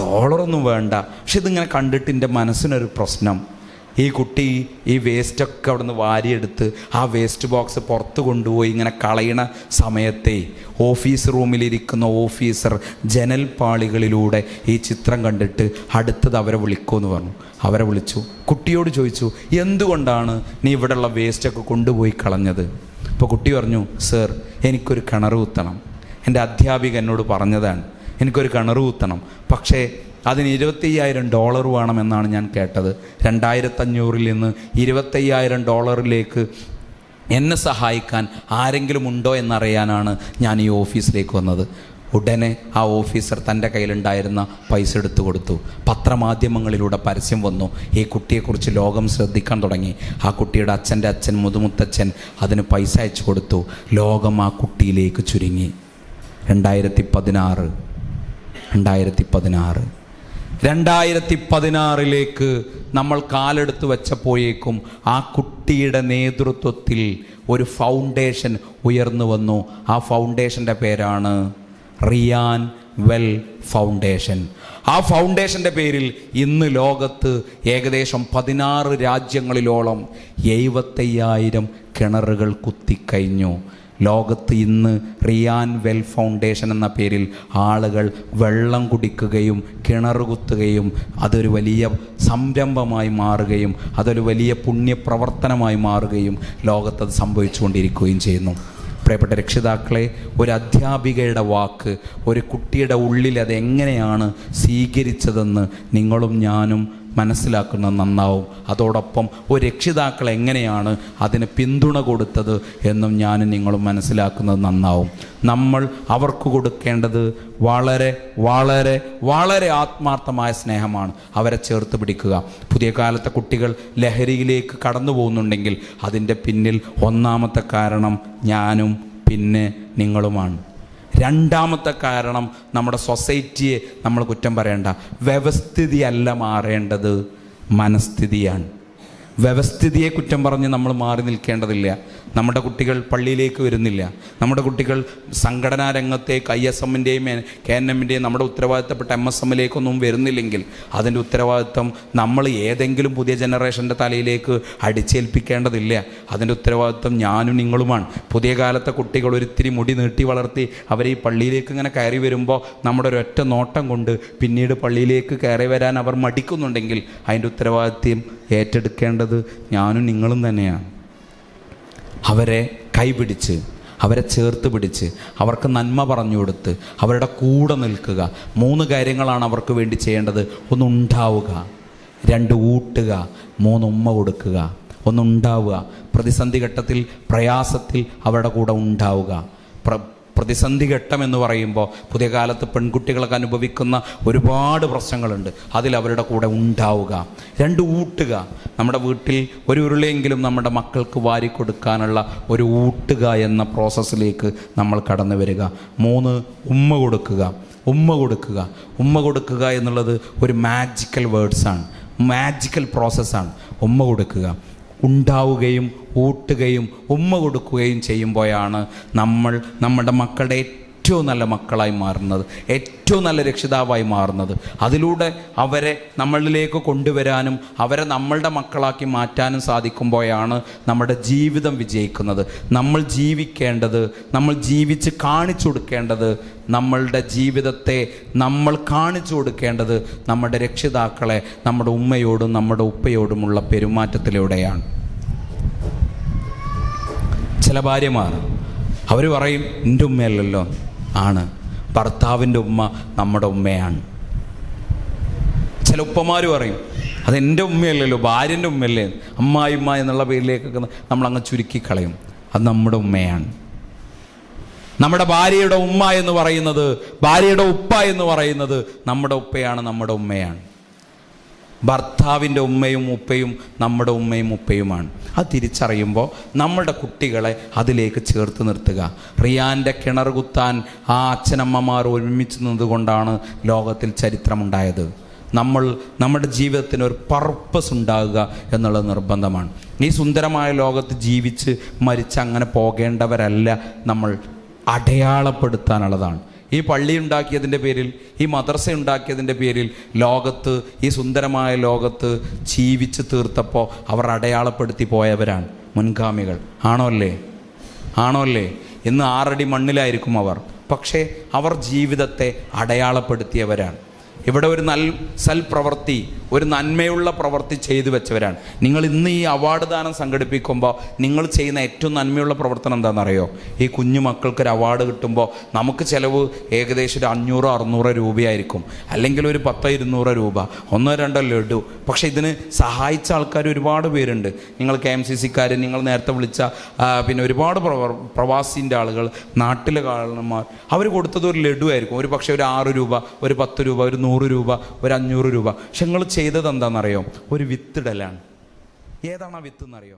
$1 വേണ്ട. പക്ഷെ ഇതിങ്ങനെ കണ്ടിട്ട് എൻ്റെ മനസ്സിനൊരു പ്രശ്നം. ഈ കുട്ടി ഈ വേസ്റ്റൊക്കെ അവിടെ നിന്ന് വാരിയെടുത്ത് ആ വേസ്റ്റ് ബോക്സ് പുറത്ത് കൊണ്ടുപോയി ഇങ്ങനെ കളയണ സമയത്തെ ഓഫീസ് റൂമിലിരിക്കുന്ന ഓഫീസർ ജനൽപ്പാളികളിലൂടെ ഈ ചിത്രം കണ്ടിട്ട് അടുത്തത് അവരെ വിളിക്കുമെന്ന് പറഞ്ഞു. അവരെ വിളിച്ചു. കുട്ടിയോട് ചോദിച്ചു എന്തുകൊണ്ടാണ് നീ ഇവിടെയുള്ള വേസ്റ്റൊക്കെ കൊണ്ടുപോയി കളഞ്ഞത്? അപ്പോൾ കുട്ടി പറഞ്ഞു സർ എനിക്കൊരു കിണർ കുത്തണം. എൻ്റെ അധ്യാപിക എന്നോട് പറഞ്ഞതാണ് എനിക്കൊരു കിണർ കുത്തണം, പക്ഷേ അതിന് $25,000 വേണമെന്നാണ് ഞാൻ കേട്ടത്. 2500 നിന്ന് $25,000 എന്നെ സഹായിക്കാൻ ആരെങ്കിലും ഉണ്ടോ എന്നറിയാനാണ് ഞാൻ ഈ ഓഫീസിലേക്ക് വന്നത്. ഉടനെ ആ ഓഫീസർ തൻ്റെ കയ്യിലുണ്ടായിരുന്ന പൈസ എടുത്തു കൊടുത്തു. പത്രമാധ്യമങ്ങളിലൂടെ പരസ്യം വന്നു. ഈ കുട്ടിയെക്കുറിച്ച് ലോകം ശ്രദ്ധിക്കാൻ തുടങ്ങി. ആ കുട്ടിയുടെ അച്ഛൻ്റെ അച്ഛൻ മുതുമുത്തച്ഛൻ അതിന് പൈസ അയച്ചു കൊടുത്തു. ലോകം ആ കുട്ടിയിലേക്ക് ചുരുങ്ങി. 2016 നമ്മൾ കാലെടുത്ത് വെച്ചപ്പോഴേക്കും ആ കുട്ടിയുടെ നേതൃത്വത്തിൽ ഒരു ഫൗണ്ടേഷൻ ഉയർന്നു വന്നു. ആ ഫൗണ്ടേഷൻ്റെ പേരാണ് റിയാൻ വെൽ ഫൗണ്ടേഷൻ. ആ ഫൗണ്ടേഷൻ്റെ പേരിൽ ഇന്ന് ലോകത്ത് ഏകദേശം 16 രാജ്യങ്ങളിലോളം 75,000 കിണറുകൾ കുത്തിക്കഴിഞ്ഞു. ലോകത്ത് ഇന്ന് റിയാൻ വെൽ ഫൗണ്ടേഷൻ എന്ന പേരിൽ ആളുകൾ വെള്ളം കുടിക്കുകയും കിണർ കുത്തുകയും അതൊരു വലിയ സംരംഭമായി മാറുകയും അതൊരു വലിയ പുണ്യപ്രവർത്തനമായി മാറുകയും ലോകത്തത് സംഭവിച്ചുകൊണ്ടിരിക്കുകയും ചെയ്യുന്നു. പ്രിയപ്പെട്ട രക്ഷിതാക്കളെ, ഒരു അധ്യാപികയുടെ വാക്ക് ഒരു കുട്ടിയുടെ ഉള്ളിൽ അതെങ്ങനെയാണ് സ്വീകരിച്ചതെന്ന് നിങ്ങളും ഞാനും മനസ്സിലാക്കുന്നത് നന്നാവും. അതോടൊപ്പം ഒരു രക്ഷിതാക്കൾ എങ്ങനെയാണ് അതിന് പിന്തുണ കൊടുത്തത് എന്നും ഞാനും നിങ്ങളും മനസ്സിലാക്കുന്നത് നന്നാവും. നമ്മൾ അവർക്ക് കൊടുക്കേണ്ടത് വളരെ വളരെ വളരെ ആത്മാർത്ഥമായ സ്നേഹമാണ്. അവരെ ചേർത്ത് പിടിക്കുക. പുതിയ കാലത്തെ കുട്ടികൾ ലഹരിയിലേക്ക് കടന്നു പോകുന്നുണ്ടെങ്കിൽ അതിൻ്റെ പിന്നിൽ ഒന്നാമത്തെ കാരണം ഞാനും പിന്നെ നിങ്ങളുമാണ്. രണ്ടാമത്തെ കാരണം നമ്മുടെ സൊസൈറ്റിയെ നമ്മൾ കുറ്റം പറയേണ്ട. വ്യവസ്ഥിതിയല്ല മാറേണ്ടത്, മനസ്ഥിതിയാണ്. വ്യവസ്ഥിതിയെ കുറ്റം പറഞ്ഞ് നമ്മൾ മാറി നിൽക്കേണ്ടതില്ല. നമ്മുടെ കുട്ടികൾ പള്ളിയിലേക്ക് വരുന്നില്ല, നമ്മുടെ കുട്ടികൾ സംഘടനാ രംഗത്തേക്ക് ISMൻ്റെയും KNMൻ്റെയും നമ്മുടെ ഉത്തരവാദിത്തപ്പെട്ട MSMലേക്കൊന്നും വരുന്നില്ലെങ്കിൽ അതിൻ്റെ ഉത്തരവാദിത്തം നമ്മൾ ഏതെങ്കിലും പുതിയ ജനറേഷൻ്റെ തലയിലേക്ക് അടിച്ചേൽപ്പിക്കേണ്ടതില്ല. അതിൻ്റെ ഉത്തരവാദിത്തം ഞാനും നിങ്ങളുമാണ്. പുതിയ കാലത്തെ കുട്ടികൾ ഒരിത്തിരി മുടി നീട്ടി വളർത്തി അവരെ ഈ പള്ളിയിലേക്ക് ഇങ്ങനെ കയറി വരുമ്പോൾ നമ്മുടെ ഒരൊറ്റ നോട്ടം കൊണ്ട് പിന്നീട് പള്ളിയിലേക്ക് കയറി വരാൻ അവർ മടിക്കുന്നുണ്ടെങ്കിൽ അതിൻ്റെ ഉത്തരവാദിത്യം ഏറ്റെടുക്കേണ്ടത് ഞാനും നിങ്ങളും തന്നെയാണ്. അവരെ കൈപിടിച്ച്, അവരെ ചേർത്ത് പിടിച്ച്, അവർക്ക് നന്മ പറഞ്ഞു കൊടുത്ത് അവരുടെ കൂടെ നിൽക്കുക. 3 കാര്യങ്ങളാണ് അവർക്ക് വേണ്ടി ചെയ്യേണ്ടത്. 1 ഉണ്ടാവുക, 2 ഊട്ടുക, 3 ഉമ്മ കൊടുക്കുക. 1 ഉണ്ടാവുക, പ്രതിസന്ധി ഘട്ടത്തിൽ പ്രയാസത്തിൽ അവരുടെ കൂടെ ഉണ്ടാവുക. പ്രതിസന്ധി ഘട്ടം എന്ന് പറയുമ്പോൾ പുതിയ കാലത്ത് പെൺകുട്ടികളൊക്കെ അനുഭവിക്കുന്ന ഒരുപാട് പ്രശ്നങ്ങളുണ്ട്. അതിൽ അവരുടെ കൂടെ ഉണ്ടാവുക. 2 ഊട്ടുക, നമ്മുടെ വീട്ടിൽ ഒരു ഉരുളയെങ്കിലും നമ്മുടെ മക്കൾക്ക് വാരിക്കൊടുക്കാനുള്ള ഒരു ഊട്ടുക എന്ന പ്രോസസ്സിലേക്ക് നമ്മൾ കടന്നു വരിക. 3 ഉമ്മ കൊടുക്കുക. ഉമ്മ കൊടുക്കുക എന്നുള്ളത് ഒരു മാജിക്കൽ വേർഡ്സാണ്, മാജിക്കൽ പ്രോസസ്സാണ്. ഉമ്മ കൊടുക്കുക. ഉണ്ടാവുകയും ഊട്ടുകയും ഉമ്മ കൊടുക്കുകയും ചെയ്യുമ്പോഴാണ് നമ്മൾ നമ്മുടെ മക്കളുടെ ഏറ്റവും നല്ല മക്കളായി മാറുന്നത്, ഏറ്റവും നല്ല രക്ഷിതാവായി മാറുന്നത്. അതിലൂടെ അവരെ നമ്മളിലേക്ക് കൊണ്ടുവരാനും അവരെ നമ്മളുടെ മക്കളാക്കി മാറ്റാനും സാധിക്കുമ്പോഴാണ് നമ്മുടെ ജീവിതം വിജയിക്കുന്നത്. നമ്മൾ ജീവിക്കേണ്ടത്, നമ്മൾ ജീവിച്ച് കാണിച്ചു കൊടുക്കേണ്ടത്, നമ്മളുടെ ജീവിതത്തെ നമ്മൾ കാണിച്ചു കൊടുക്കേണ്ടത് നമ്മുടെ രക്ഷിതാക്കളെ നമ്മുടെ ഉമ്മയോടും നമ്മുടെ ഉപ്പയോടുമുള്ള പെരുമാറ്റത്തിലൂടെയാണ്. ചില ഭാര്യമാർ അവർ പറയും എൻ്റെ ഉമ്മയല്ലല്ലോ. ആണ്, ഭർത്താവിൻ്റെ ഉമ്മ നമ്മുടെ ഉമ്മയാണ്. ചില ഉപ്പമാർ പറയും അതെൻ്റെ ഉമ്മയല്ലല്ലോ, ഭാര്യൻ്റെ ഉമ്മയല്ലേ, അമ്മായിമ്മ എന്നുള്ള പേരിലേക്കൊക്കെ നമ്മളങ്ങ് ചുരുക്കിക്കളയും. അത് നമ്മുടെ ഉമ്മയാണ്. നമ്മുടെ ഭാര്യയുടെ ഉമ്മ എന്ന് പറയുന്നത്, ഭാര്യയുടെ ഉപ്പ എന്ന് പറയുന്നത് നമ്മുടെ ഉപ്പയാണ്, നമ്മുടെ ഉമ്മയാണ്. ഭർത്താവിൻ്റെ ഉമ്മയും ഉപ്പയും നമ്മുടെ ഉമ്മയും ഉപ്പയുമാണ്. അത് തിരിച്ചറിയുമ്പോൾ നമ്മുടെ കുട്ടികളെ അതിലേക്ക് ചേർത്ത് നിർത്തുക. റിയാൻ്റെ കിണർ കുത്താൻ ആ അച്ഛനമ്മമാർ ഒരുമിച്ച് നിന്നുകൊണ്ടാണ് ലോകത്തിൽ ചരിത്രമുണ്ടായത്. നമ്മുടെ ജീവിതത്തിന് ഒരു പർപ്പസ് ഉണ്ടാകുക എന്നുള്ളത് നിർബന്ധമാണ്. ഈ സുന്ദരമായ ലോകത്ത് ജീവിച്ച് മരിച്ച് അങ്ങനെ പോകേണ്ടവരല്ല നമ്മൾ, അടയാളപ്പെടുത്താനുള്ളതാണ്. ഈ പള്ളി ഉണ്ടാക്കിയതിൻ്റെ പേരിൽ, ഈ മദ്രസ ഉണ്ടാക്കിയതിൻ്റെ പേരിൽ ലോകത്ത്, ഈ സുന്ദരമായ ലോകത്ത് ജീവിച്ച് തീർത്തപ്പോൾ അവർ അടയാളപ്പെടുത്തി പോയവരാണ് മുൻഗാമികൾ. ആണോ അല്ലേ? ഇന്ന് 6 അടി മണ്ണിലായിരിക്കും അവർ, പക്ഷേ അവർ ജീവിതത്തെ അടയാളപ്പെടുത്തിയവരാണ്. ഇവിടെ ഒരു സൽപ്രവൃത്തി, ഒരു നന്മയുള്ള പ്രവൃത്തി ചെയ്തു വെച്ചവരാണ്. നിങ്ങൾ ഇന്ന് ഈ അവാർഡ് ദാനം സംഘടിപ്പിക്കുമ്പോൾ നിങ്ങൾ ചെയ്യുന്ന ഏറ്റവും നന്മയുള്ള പ്രവർത്തനം എന്താണെന്നറിയോ? ഈ കുഞ്ഞു മക്കൾക്കൊരു അവാർഡ് കിട്ടുമ്പോൾ നമുക്ക് ചിലവ് ഏകദേശം ഒരു 500-600 രൂപയായിരിക്കും, അല്ലെങ്കിൽ ഒരു 10-200 രൂപ, 1-2 ലഡു. പക്ഷേ ഇതിന് സഹായിച്ച ആൾക്കാർ ഒരുപാട് പേരുണ്ട്. നിങ്ങൾ KMCCക്കാർ, നിങ്ങൾ നേരത്തെ വിളിച്ച പിന്നെ ഒരുപാട് പ്രവാസിൻ്റെ ആളുകൾ, നാട്ടിലെ കാരണന്മാർ, അവർ കൊടുത്തത് ഒരു ലഡു ആയിരിക്കും. ഒരു പക്ഷേ ഒരു 6 രൂപ, ഒരു 10 രൂപ, ഒരു 100 രൂപ, ഒരു 500 രൂപ. പക്ഷെ നിങ്ങൾ ചെയ്തത് എന്താണെന്നറിയോ? ഒരു വിത്തിടലാണ്. ഏതാണ് ആ വിത്ത് എന്നറിയോ?